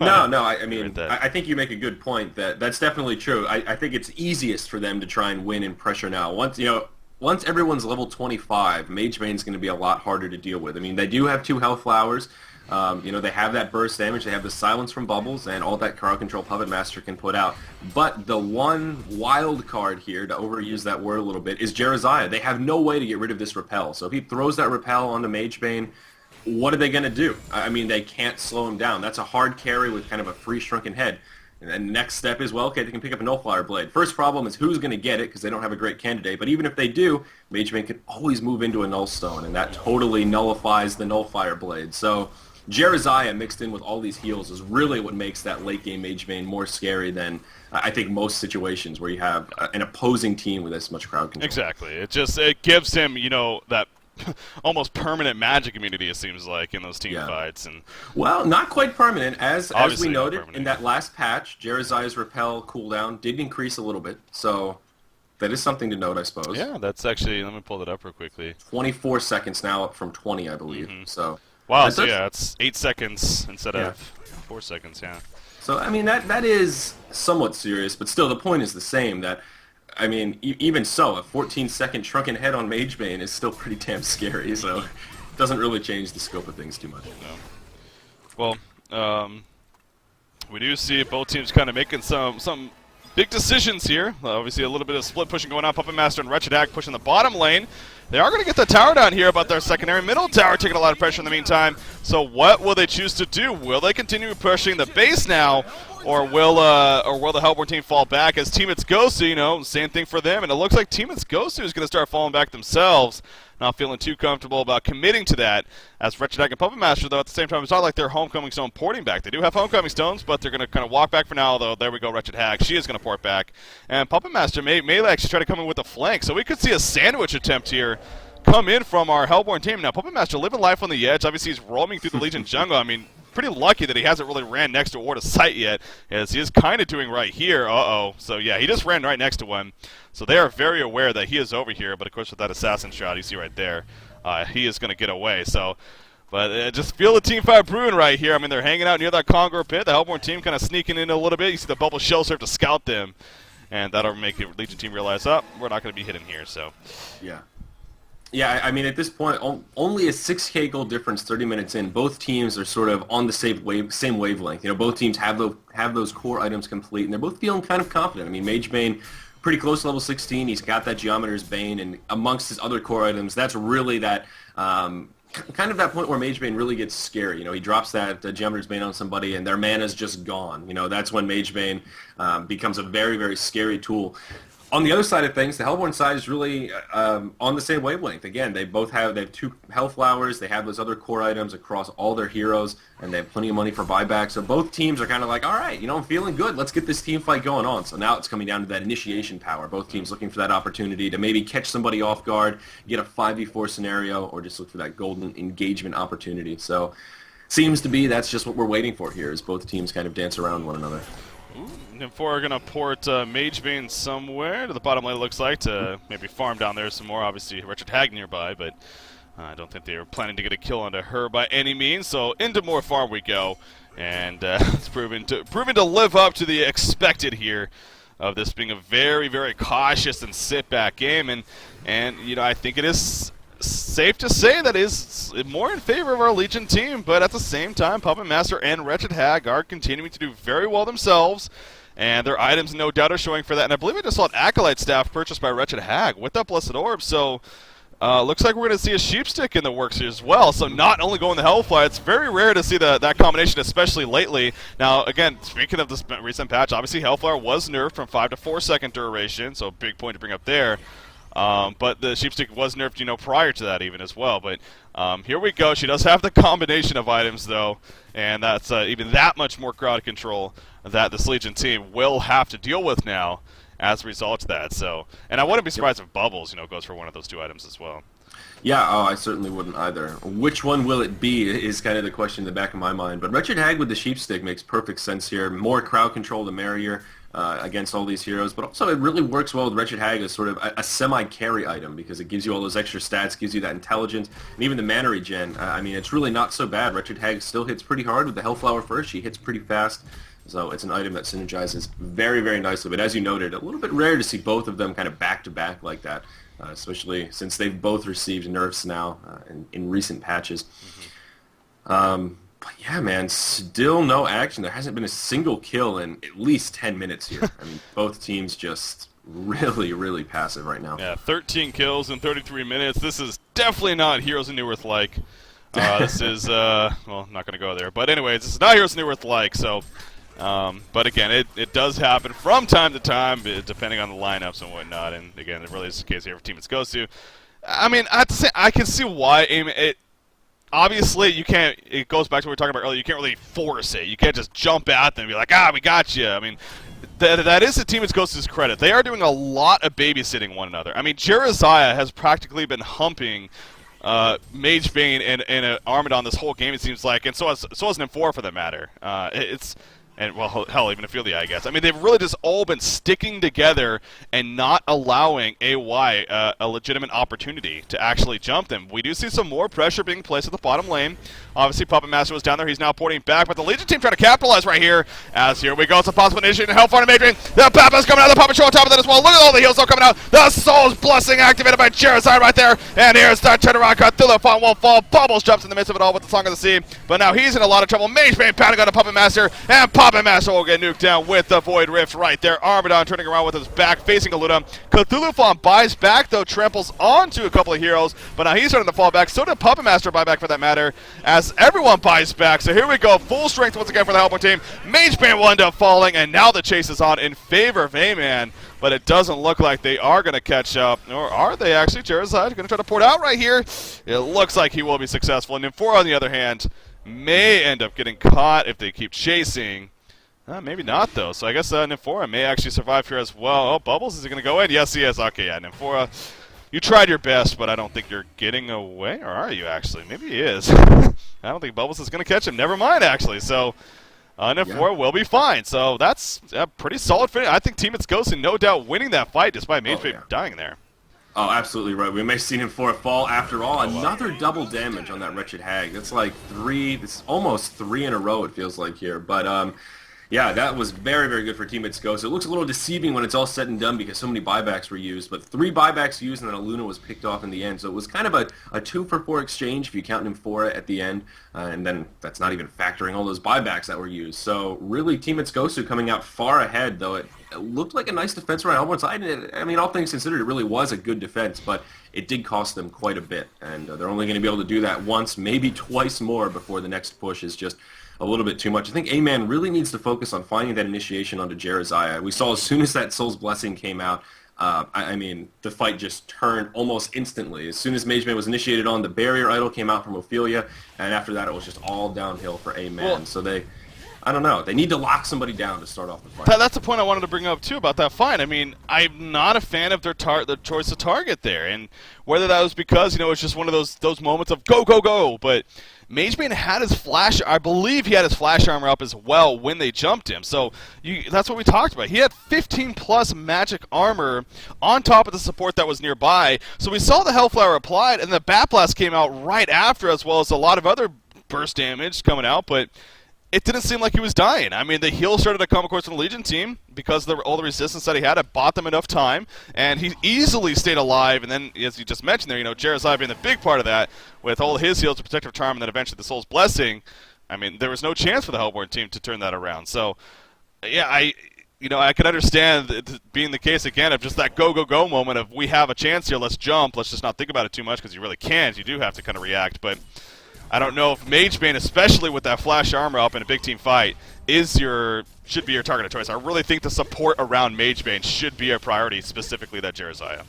S2: I think you make a good point. That's definitely true. I think it's easiest for them to try and win in pressure now. Once everyone's level 25, Magebane's going to be a lot harder to deal with. I mean, they do have 2 health flowers. They have that burst damage. They have the silence from bubbles and all that crowd control Puppet Master can put out. But the one wild card here, to overuse that word a little bit, is Jereziah. They have no way to get rid of this repel. So if he throws that repel onto Magebane, what are they going to do? I mean, they can't slow him down. That's a hard carry with kind of a free shrunken head. And then next step is, okay, they can pick up a Nullfire Blade. First problem is who's going to get it because they don't have a great candidate. But even if they do, Magebane can always move into a Nullstone, and that totally nullifies the Nullfire Blade. So Jereziah mixed in with all these heals is really what makes that late game Magebane more scary than I think most situations where you have an opposing team with this much crowd control.
S1: Exactly. It gives him, that almost permanent magic immunity, it seems like, in those team fights. And
S2: well, not quite permanent. As we noted
S1: permanent.
S2: In that last patch, Jereziah's repel cooldown did increase a little bit. So that is something to note, I suppose.
S1: Yeah, that's actually, let me pull it up real quickly.
S2: 24 seconds now, up from 20, I believe. Mm-hmm. So
S1: wow, it's 8 seconds instead of 4 seconds, yeah.
S2: So, I mean, that is somewhat serious, but still the point is the same, that I mean, even so, a 14-second shrunken head on Magebane is still pretty damn scary, so it doesn't really change the scope of things too much.
S1: No. Well, we do see both teams kind of making some big decisions here. Obviously, a little bit of split pushing going on. Puppet Master and Wretched Hag pushing the bottom lane. They are going to get the tower down here about their secondary. Middle tower taking a lot of pressure in the meantime. So what will they choose to do? Will they continue pushing the base now? Or will the Hellborn team fall back as Team It's Gosu, same thing for them. And it looks like Team It's Gosu is going to start falling back themselves. Not feeling too comfortable about committing to that. As Wretched Hag and Puppet Master, though, at the same time, it's not like they're Homecoming Stone porting back. They do have Homecoming Stones, but they're going to kind of walk back for now, though. There we go, Wretched Hag. She is going to port back. And Puppet Master may actually try to come in with a flank. So we could see a sandwich attempt here come in from our Hellborn team. Now, Puppet Master living life on the edge. Obviously, he's roaming through the Legion jungle. I mean, pretty lucky that he hasn't really ran next to a ward of sight yet, as he is kind of doing right here. So yeah, he just ran right next to one. So they are very aware that he is over here, but of course with that assassin shot you see right there, he is going to get away. So, but just feel the team fight brewing right here. I mean, they're hanging out near that Congor pit. The Hellborn team kind of sneaking in a little bit. You see the bubble shell serve to scout them, and that'll make the Legion team realize, we're not going to be hidden here. So
S2: Yeah, I mean, at this point, only a 6K goal difference 30 minutes in. Both teams are sort of on the same wavelength. Both teams have those core items complete, and they're both feeling kind of confident. I mean, Magebane, pretty close to level 16. He's got that Geometer's Bane, and amongst his other core items, that's really that kind of that point where Magebane really gets scary. He drops that Geometer's Bane on somebody, and their mana's just gone. That's when Magebane becomes a very, very scary tool. On the other side of things, the Hellborn side is really on the same wavelength. Again, they have 2 Hellflowers. They have those other core items across all their heroes, and they have plenty of money for buyback. So both teams are kind of like, all right, I'm feeling good. Let's get this team fight going on. So now it's coming down to that initiation power. Both teams looking for that opportunity to maybe catch somebody off guard, get a 5v4 scenario, or just look for that golden engagement opportunity. So seems to be that's just what we're waiting for here, is both teams kind of dance around one another.
S1: N4 are going to port Magebane somewhere to the bottom lane, it looks like, to maybe farm down there some more. Obviously, Wretched Hag nearby, but I don't think they were planning to get a kill onto her by any means. So into more farm we go, and it's proven to live up to the expected here of this being a very, very cautious and sit-back game. And I think it is safe to say that is more in favor of our Legion team, but at the same time, Puppet Master and Wretched Hag are continuing to do very well themselves, and their items no doubt are showing for that. And I believe I just saw an Acolyte staff purchased by Wretched Hag with that Blessed Orb, so looks like we're going to see a Sheepstick in the works here as well. So not only going the Hellfly, it's very rare to see that combination, especially lately. Now, again, speaking of this recent patch, obviously Hellfire was nerfed from 5 to 4 second duration, so a big point to bring up there. But the Sheepstick was nerfed, prior to that even as well. But here we go. She does have the combination of items, though, and that's even that much more crowd control that this Legion team will have to deal with now as a result of that. So, and I wouldn't be surprised if Bubbles, goes for one of those 2 items as well.
S2: Yeah, I certainly wouldn't either. Which one will it be is kind of the question in the back of my mind. But Wretched Hag with the Sheepstick makes perfect sense here. More crowd control, the merrier. Against all these heroes, but also it really works well with Wretched Hag as sort of a semi-carry item, because it gives you all those extra stats, gives you that intelligence, and even the mana regen. It's really not so bad. Wretched Hag still hits pretty hard with the Hellflower first. She hits pretty fast, so it's an item that synergizes very, very nicely. But as you noted, a little bit rare to see both of them kind of back-to-back like that, especially since they've both received nerfs now in recent patches. But yeah, man, still no action. There hasn't been a single kill in at least 10 minutes here. Both teams just really, really passive right now.
S1: Yeah, 13 kills in 33 minutes. This is definitely not Heroes of Newerth-like. This is, well, I'm not going to go there. But anyways, this is not Heroes of Newerth-like, so... but again, it does happen from time to time, depending on the lineups and whatnot. And again, it really is the case here for Team It Goes to. I have to say, I can see why obviously, you can't. It goes back to what we were talking about earlier. You can't really force it. You can't just jump at them and be like, we got you. That is the Team It Goes to's credit. They are doing a lot of babysitting one another. Jerizaiah has practically been humping Magebane and Armadon this whole game, it seems like, and so has N4 for that matter. And, well, hell, even Ophelia, I guess. They've really just all been sticking together and not allowing AY a legitimate opportunity to actually jump them. We do see some more pressure being placed at the bottom lane. Obviously, Puppet Master was down there. He's now porting back, but the Legion team trying to capitalize right here. As here we go. It's a possible initiation. Hellfire and Magebane. The Papa's coming out. The Puppet Show on top of that as well. Look at all the heals all coming out. The Soul's Blessing activated by Charizard right there. And here's that turnaround cut. Through the won't fall. Bubbles jumps in the midst of it all with the Song of the Sea. But now he's in a lot of trouble. Magebane pounding on the Puppet Master. And Puppet Master will get nuked down with the Void Rift right there. Armadon turning around with his back, facing Aluna. Cthulhu Fawn buys back, though, tramples onto a couple of heroes. But now he's starting to fall back. So did Puppet Master buy back for that matter, as everyone buys back. So here we go. Full strength once again for the Hellborn team. Magebane will end up falling, and now the chase is on in favor of A-Man. But it doesn't look like they are going to catch up. Or are they actually? Charizard going to try to port out right here. It looks like he will be successful. And N4, on the other hand, may end up getting caught if they keep chasing. Maybe not, though. So I guess Nymphora may actually survive here as well. Oh, Bubbles, is he going to go in? Yes, he is. Okay, yeah, Nymphora, you tried your best, but I don't think you're getting away. Or are you, actually? Maybe he is. I don't think Bubbles is going to catch him. Never mind, actually. So Nymphora will be fine. So that's a pretty solid finish. I think Team It's Ghost no doubt winning that fight despite Magebane dying there.
S2: Oh, absolutely right. We may have seen him for a fall after all. Another double damage on that Wretched Hag. That's like it's almost 3 in a row, it feels like here. But, yeah, that was very, very good for Team It's Ghost. It looks a little deceiving when it's all said and done because so many buybacks were used, but 3 buybacks used and then Aluna was picked off in the end. So it was kind of a 2-for-4 exchange if you count Nymphora at the end, and then that's not even factoring all those buybacks that were used. So really, Team It's Ghost coming out far ahead, though it it looked like a nice defense around Hellborn side. And I mean, all things considered, it really was a good defense, but it did cost them quite a bit. And they're only going to be able to do that once, maybe twice more before the next push is just a little bit too much. I think A-Man really needs to focus on finding that initiation onto Jeraziah. We saw as soon as that Soul's Blessing came out, I mean, the fight just turned almost instantly. As soon as Mageman was initiated on, the barrier idol came out from Ophelia, and after that it was just all downhill for A-Man. Well, so I don't know. They need to lock somebody down to start off the fight.
S1: That's the point I wanted to bring up, too, about that fight. I mean, I'm not a fan of their choice of target there. And whether that was because, it's just one of those moments of go, go, go. But Mageman had his flash, I believe he had his flash armor up as well when they jumped him. So that's what we talked about. He had 15-plus magic armor on top of the support that was nearby. So we saw the Hellflower applied, and the Bat Blast came out right after, as well as a lot of other burst damage coming out. But it didn't seem like he was dying. I mean, the heal started to come, of course, from the Legion team because of all the resistance that he had. It bought them enough time, and he easily stayed alive. And then, as you just mentioned there, Jeraziah being the big part of that with all his heals, the Protective Charm, and then eventually the Soul's Blessing. I mean, there was no chance for the Hellborn team to turn that around. So, yeah, I can understand it being the case again of just that go, go, go moment of we have a chance here, let's jump, let's just not think about it too much because you really can't. You do have to kind of react, but I don't know if Magebane, especially with that flash armor up in a big team fight, should be your target of choice. I really think the support around Magebane should be a priority, specifically that Jeraziah.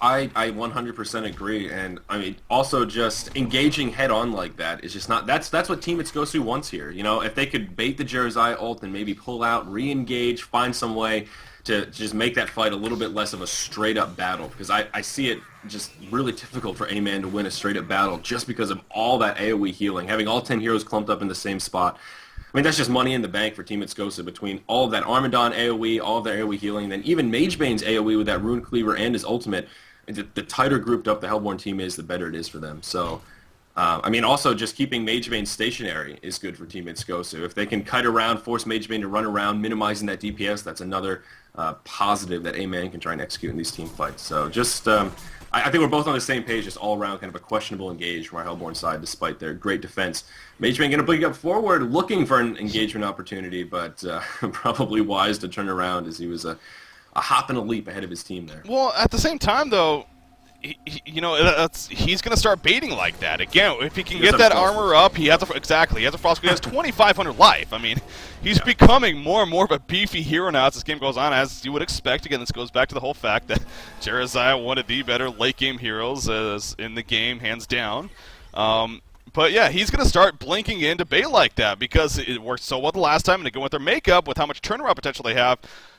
S2: I 100% agree, and I mean, also just engaging head-on like that is just not, that's what Team Itsugosu wants here. If they could bait the Jeraziah ult and maybe pull out, re-engage, find some way to just make that fight a little bit less of a straight-up battle, because I see it just really difficult for A-Man to win a straight-up battle just because of all that AoE healing, having all 10 heroes clumped up in the same spot. I mean, that's just money in the bank for Team Itsugosu between all of that Armadon AoE, all of their AoE healing, and then even Magebane's AoE with that Rune Cleaver and his ultimate. The tighter grouped up the Hellborn team is, the better it is for them. So, I mean, also just keeping Magebane stationary is good for Team Itsugosu. If they can kite around, force Magebane to run around, minimizing that DPS, that's another positive that A-Man can try and execute in these team fights. So just, I think we're both on the same page, just all around kind of a questionable engage from our Hellborn side, despite their great defense. Magebane going to bring up forward, looking for an engagement opportunity, but probably wise to turn around as he was a hop and a leap ahead of his team there.
S1: Well, at the same time, though, he's going to start baiting like that. Again, if he can get that armor up, he has a frost. He has 2,500 life. I mean, he's becoming more and more of a beefy hero now as this game goes on, as you would expect. Again, this goes back to the whole fact that Jeraziah one of the better late-game heroes in the game, hands down. But yeah, he's going to start blinking into bait like that because it worked so well the last time, and again with their makeup, with how much turnaround potential they have,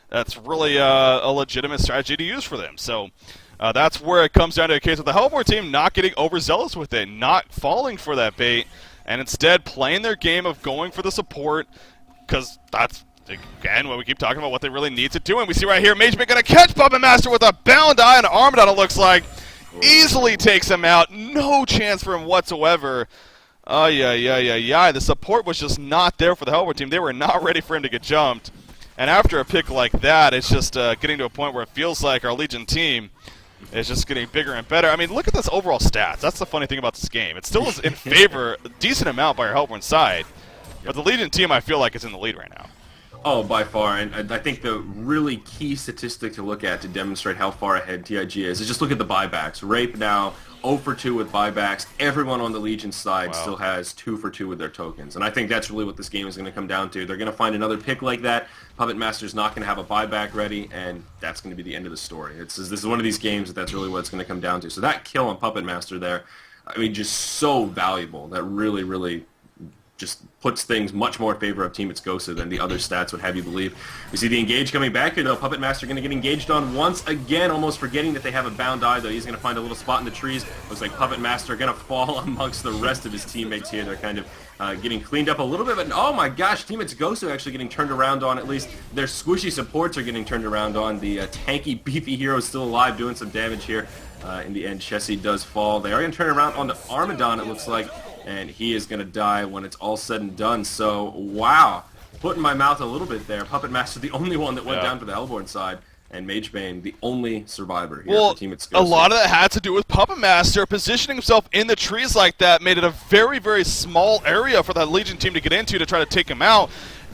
S1: that's really a legitimate strategy to use for them. So that's where it comes down to a case of the Hellborn team not getting overzealous with it, not falling for that bait, and instead playing their game of going for the support, because that's, again, what we keep talking about, what they really need to do. And we see right here, Magebane going to catch Puppet Master with a bound eye and an Armadon, it looks like. Easily takes him out. No chance for him whatsoever. The support was just not there for the Hellborn team. They were not ready for him to get jumped. And after a pick like that, it's just getting to a point where it feels like our Legion team is just getting bigger and better. I mean, look at this overall stats. That's the funny thing about this game. It still is in favor, a decent amount by our Hellborn side. But the Legion team, I feel like, is in the lead right now.
S2: Oh, by far. And I think the really key statistic to look at to demonstrate how far ahead TiG is just look at the buybacks. Rape now 0 for 2 with buybacks. Everyone on the Legion side still has 2 for 2 with their tokens. And I think that's really what this game is going to come down to. They're going to find another pick like that. Puppet Master's not going to have a buyback ready, and that's going to be the end of the story. This is one of these games that's really what it's going to come down to. So that kill on Puppet Master there, I mean, just so valuable. That really, really just puts things much more in favor of Team Itsugosu than the other stats would have you believe. We see the engage coming back here, though. Puppet Master going to get engaged on once again, almost forgetting that they have a bound eye, though. He's going to find a little spot in the trees. Looks like Puppet Master going to fall amongst the rest of his teammates here. They're kind of getting cleaned up a little bit, but oh my gosh, Team Itsugosu actually getting turned around on. At least their squishy supports are getting turned around on. The tanky, beefy hero is still alive, doing some damage here. In the end, Chessie does fall. They are going to turn around on the Armadon, it looks like, and he is going to die when it's all said and done. So, wow. Put in my mouth a little bit there. Puppet Master, the only one that went down for the Hellborn side, and Magebane, the only survivor here for Team Itsugosu.
S1: A lot of that had to do with Puppet Master positioning himself in the trees like that, made it a very, very small area for that Legion team to get into to try to take him out.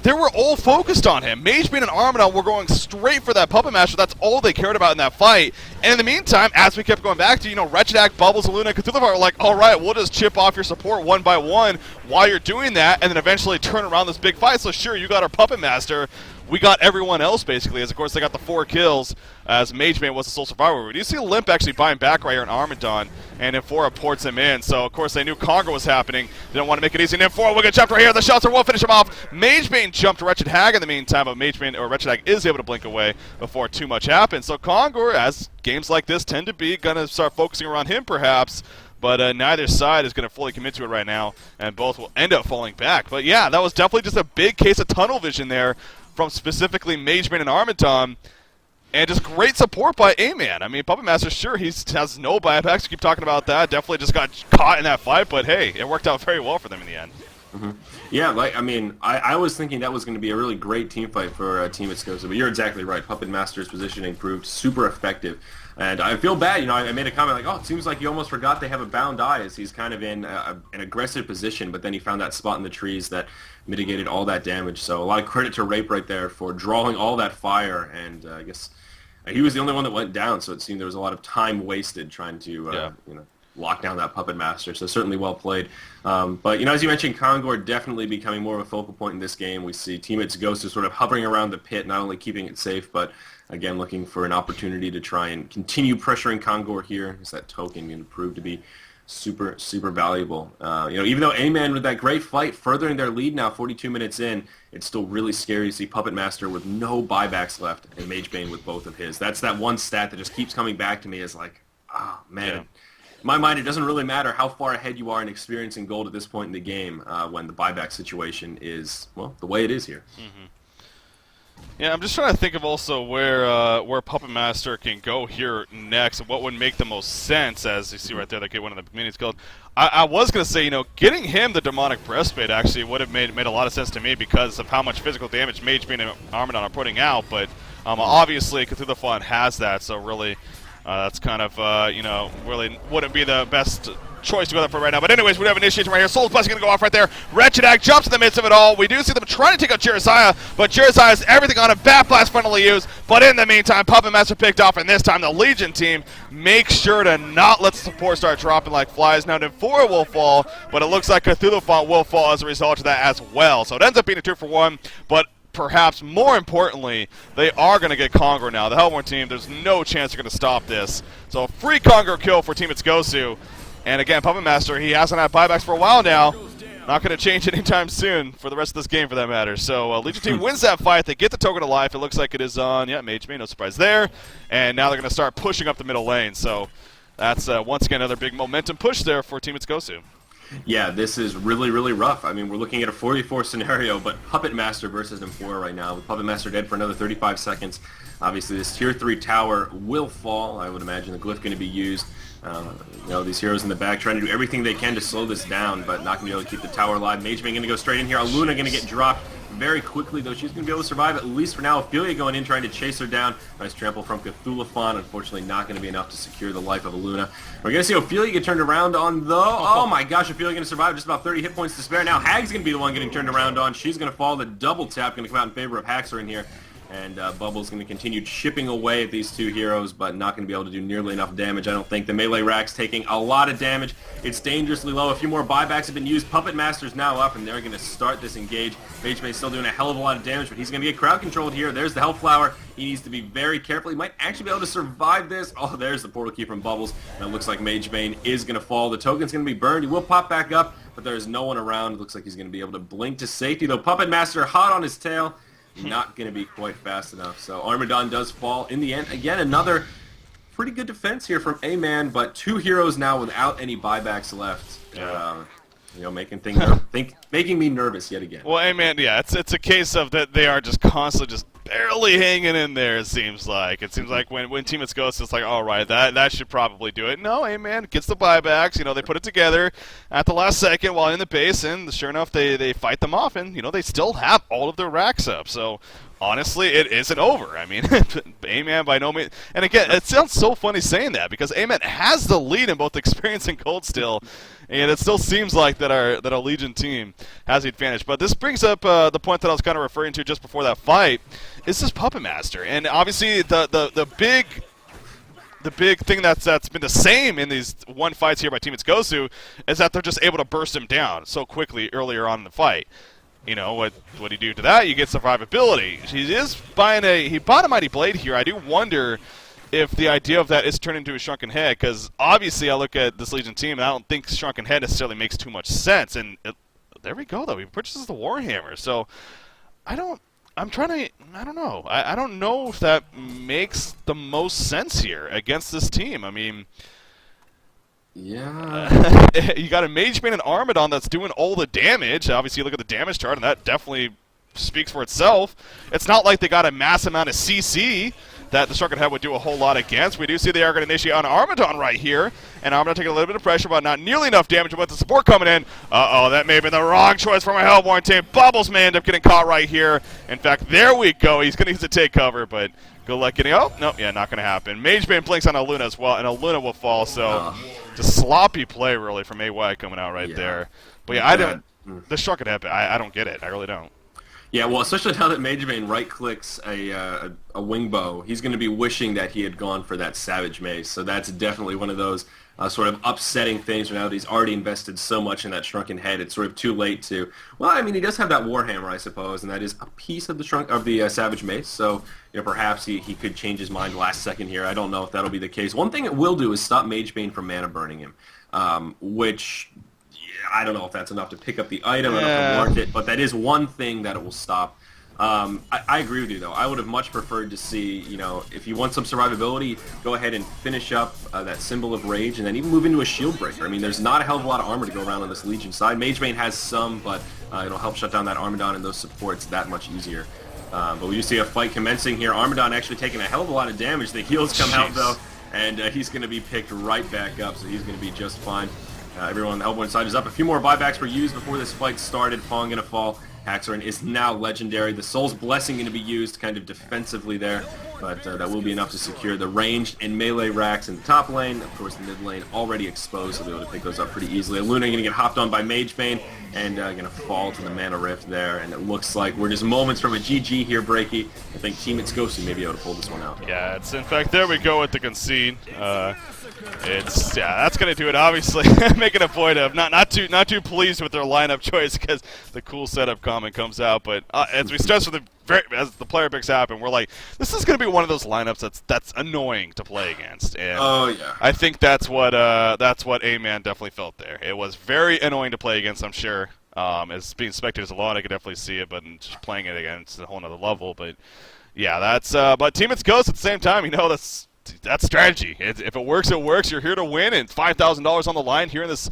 S1: they were all focused on him. Magebean and Armadon were going straight for that Puppet Master. That's all they cared about in that fight. And in the meantime, as we kept going back to, Wretched, Bubbles, Luna, and Cthulhu were like, all right, we'll just chip off your support one by one while you're doing that, and then eventually turn around this big fight. So sure, you got our Puppet Master. We got everyone else, basically, as of course they got the 4 kills, as Mageman was the sole survivor. We do see Limp actually buying back right here in Armadon, and Infora ports him in. So, of course, they knew Congor was happening. They didn't want to make it easy. And Infora will get jumped right here. The shelter will finish him off. Magebane jumped Wretched Hag in the meantime, but Wretched Hag is able to blink away before too much happens. So Congor, as games like this tend to be, going to start focusing around him perhaps. But neither side is going to fully commit to it right now, and both will end up falling back. But yeah, that was definitely just a big case of tunnel vision there from specifically Mageman and Armadon, and just great support by A-Man. I mean, Puppet Master, sure, he has no buybacks. We keep talking about that. Definitely just got caught in that fight, but hey, it worked out very well for them in the end.
S2: Mm-hmm. Yeah, I was thinking that was going to be a really great team fight for Team Exclusive, but you're exactly right. Puppet Master's positioning proved super effective. And I feel bad, I made a comment like, oh, it seems like you almost forgot they have a bound eye as he's kind of in an aggressive position, but then he found that spot in the trees that mitigated all that damage. So a lot of credit to Rape right there for drawing all that fire, and I guess he was the only one that went down, so it seemed there was a lot of time wasted trying to, lock down that Puppet Master, so certainly well played. But, as you mentioned, Congor definitely becoming more of a focal point in this game. We see Teammates Ghost is sort of hovering around the pit, not only keeping it safe, but again, looking for an opportunity to try and continue pressuring Congor here. Is that token going to prove to be super, super valuable? Even though A-Man with that great fight, furthering their lead now 42 minutes in, it's still really scary to see Puppet Master with no buybacks left and Magebane with both of his. That's that one stat that just keeps coming back to me as like, man. Yeah. In my mind, it doesn't really matter how far ahead you are in experiencing gold at this point in the game when the buyback situation is, well, the way it is here.
S1: Mm-hmm. Yeah, I'm just trying to think of also where Puppet Master can go here next, and what would make the most sense, as you see right there, that get one of the minis killed. I was going to say, getting him the Demonic Breastplate actually would have made a lot of sense to me because of how much physical damage Magebane and Armadon are putting out, but obviously Cthulhu has that, so really that's kind of, really wouldn't be the best choice to go there for right now. But anyways, we have initiation right here. Soul's Blessing going to go off right there. Wretched Hag jumps in the midst of it all. We do see them trying to take out Jeremiah, but Jeremiah has everything on him. Bat Blast finally used. But in the meantime, Puppet Master picked off, and this time the Legion team makes sure to not let the support start dropping like flies. Now, Nymphora will fall, but it looks like Cthulhu will fall as a result of that as well. So it ends up being a 2-for-1, but perhaps more importantly, they are going to get Congor now. The Hellborn team, there's no chance they're going to stop this. So a free Congor kill for Team It's Gosu. And again, Puppet Master, he hasn't had buybacks for a while now. Not going to change anytime soon for the rest of this game, for that matter. So Legion team wins that fight. They get the token of life. It looks like it is on, Magebane, no surprise there. And now they're going to start pushing up the middle lane. So that's, once again, another big momentum push there for Team It's Gosu.
S2: Yeah, this is really, really rough. I mean, we're looking at a 4v4 scenario, but Puppet Master versus Nymphora right now. With Puppet Master dead for another 35 seconds. Obviously, this Tier 3 tower will fall. I would imagine the glyph going to be used. These heroes in the back trying to do everything they can to slow this down, but not going to be able to keep the tower alive. Magebane going to go straight in here. Luna going to get dropped very quickly, though. She's going to be able to survive, at least for now. Ophelia going in, trying to chase her down. Nice trample from Cthulhu. Unfortunately, not going to be enough to secure the life of Luna. We're going to see Ophelia get turned around on, though. Oh my gosh, Ophelia going to survive. Just about 30 hit points to spare. Now Hag's going to be the one getting turned around on. She's going to fall. The double tap going to come out in favor of Haxor in here. And Bubble's going to continue chipping away at these two heroes, but not going to be able to do nearly enough damage. I don't think the melee rack's taking a lot of damage. It's dangerously low. A few more buybacks have been used. Puppet Master's now up, and they're going to start this engage. Magebane's still doing a hell of a lot of damage, but he's going to get crowd controlled here. There's the Health Flower. He needs to be very careful. He might actually be able to survive this. Oh, there's the portal key from Bubbles. And it looks like Magebane is going to fall. The token's going to be burned. He will pop back up, but there's no one around. It looks like he's going to be able to blink to safety, though. Puppet Master hot on his tail. Not going to be quite fast enough. So Armadon does fall in the end. Again, another pretty good defense here from A-Man, but two heroes now without any buybacks left. Making me nervous yet again.
S1: Well, A-Man, yeah, it's a case of that they are just constantly just barely hanging in there, it seems like. It seems like when Team It's Ghost, it's like, all right, that should probably do it. No, A-Man gets the buybacks. They put it together at the last second while in the base, and sure enough, they fight them off, and, they still have all of their racks up. So honestly, it isn't over. I mean, A-Man by no means. And again, it sounds so funny saying that because A-Man has the lead in both experience and cold still, and it still seems like that our Legion team has the advantage. But this brings up the point that I was kind of referring to just before that fight. Is this Puppet Master, and obviously the big thing that's been the same in these one fights here by Team It's Gosu is that they're just able to burst him down so quickly earlier on in the fight. You know, what do you do to that? You get survivability. He bought a Mighty Blade here. I do wonder if the idea of that is turned into a Shrunken Head, because obviously I look at this Legion team and I don't think Shrunken Head necessarily makes too much sense. And there we go, though. He purchases the Warhammer. So I don't know. I don't know if that makes the most sense here against this team. I mean,
S2: yeah.
S1: You got a Mage Bane and Armadon that's doing all the damage. Obviously, you look at the damage chart, and that definitely speaks for itself. It's not like they got a mass amount of CC that the Shrunken Head would do a whole lot against. We do see they are going to initiate on Armadon right here, and Armadon taking a little bit of pressure, but not nearly enough damage with the support coming in. Uh-oh, that may have been the wrong choice for my Hellborn team. Bubbles may end up getting caught right here. In fact, there we go. He's going to use to take cover, but good luck getting... Oh, no, yeah, not going to happen. Mage Bane blinks on Aluna as well, and Aluna will fall, so just sloppy play, really, from AY coming out right there. But yeah, the Shrunken Head, I don't get it. I really don't.
S2: Yeah, well, especially now that Mage Bane right-clicks a wing bow, he's going to be wishing that he had gone for that Savage Mace. So that's definitely one of those sort of upsetting things now that he's already invested so much in that Shrunken Head. It's sort of too late to... Well, I mean, he does have that Warhammer, I suppose, and that is a piece of the Savage Mace. So, you know, perhaps he could change his mind last second here. I don't know if that'll be the case. One thing it will do is stop Mage Bane from mana burning him, which... I don't know if that's enough to pick up the item enough to warrant it, but that is one thing that it will stop. I agree with you, though. I would have much preferred to see, you know, if you want some survivability, go ahead and finish up that Symbol of Rage, and then even move into a Shield Breaker. I mean, there's not a hell of a lot of armor to go around on this Legion side. Mage Bane has some, but it'll help shut down that Armadon and those supports that much easier. But we do see a fight commencing here. Armadon actually taking a hell of a lot of damage. The heals come out, though, and he's going to be picked right back up, so he's going to be just fine. Everyone on the Hellborn side is up. A few more buybacks were used before this fight started. Pong going to fall. Haxorn is now legendary. The Soul's Blessing going to be used kind of defensively there, but that will be enough to secure the ranged and melee racks in the top lane. Of course, the mid lane already exposed, so they'll be able to pick those up pretty easily. Luna going to get hopped on by Mage Bane and going to fall to the Mana Rift there, and it looks like we're just moments from a GG here, Breaky. I think Team It's Gosu may be able to pull this one out.
S1: Yeah, it's in fact, there we go with the concede. That's gonna do it. Obviously, making a point of not too pleased with their lineup choice because the cool setup comment comes out. But as we stress as the player picks happen, we're like, this is gonna be one of those lineups that's annoying to play against. And I think that's what A-Man definitely felt there. It was very annoying to play against. I'm sure. As being spectators alone, I could definitely see it, but just playing it against a whole nother level. But yeah, that's but Team It's Ghost at the same time. You know, that's strategy. If it works, it works. You're here to win, and $5,000 on the line here in this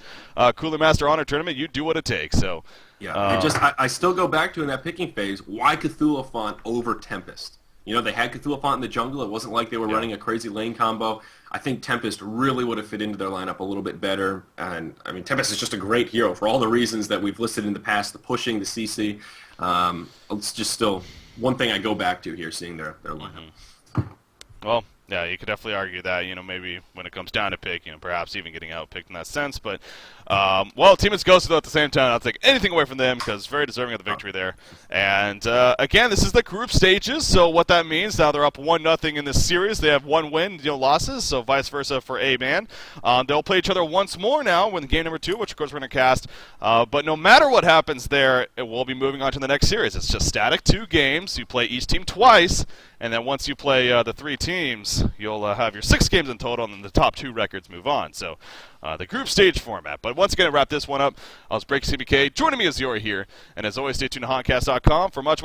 S1: Cooler Master Honor tournament. You do what it takes. So
S2: yeah, I still go back to in that picking phase. Why Cthulhu Font over Tempest? You know, they had Cthulhu Font in the jungle. It wasn't like they were running a crazy lane combo. I think Tempest really would have fit into their lineup a little bit better. And, I mean, Tempest is just a great hero for all the reasons that we've listed in the past, the pushing, the CC. It's just still one thing I go back to here, seeing their lineup.
S1: Well, yeah, you could definitely argue that, you know, maybe when it comes down to pick, you know, perhaps even getting outpicked in that sense. But, well, Team It's Ghosted, though, at the same time, I'll take anything away from them because very deserving of the victory there. And, again, this is the group stages, so what that means, now they're up 1-0 in this series. They have one win, no losses, so vice versa for A-Man. They'll play each other once more now in game number 2, which, of course, we're going to cast. But no matter what happens there, it will be moving on to the next series. It's just static 2 games. You play each team twice. And then once you play the 3 teams, you'll have your 6 games in total, and then the top 2 records move on. So the group stage format. But once again, to wrap this one up, I was Breaky CBK. Joining me is Yori here. And as always, stay tuned to honcast.com for much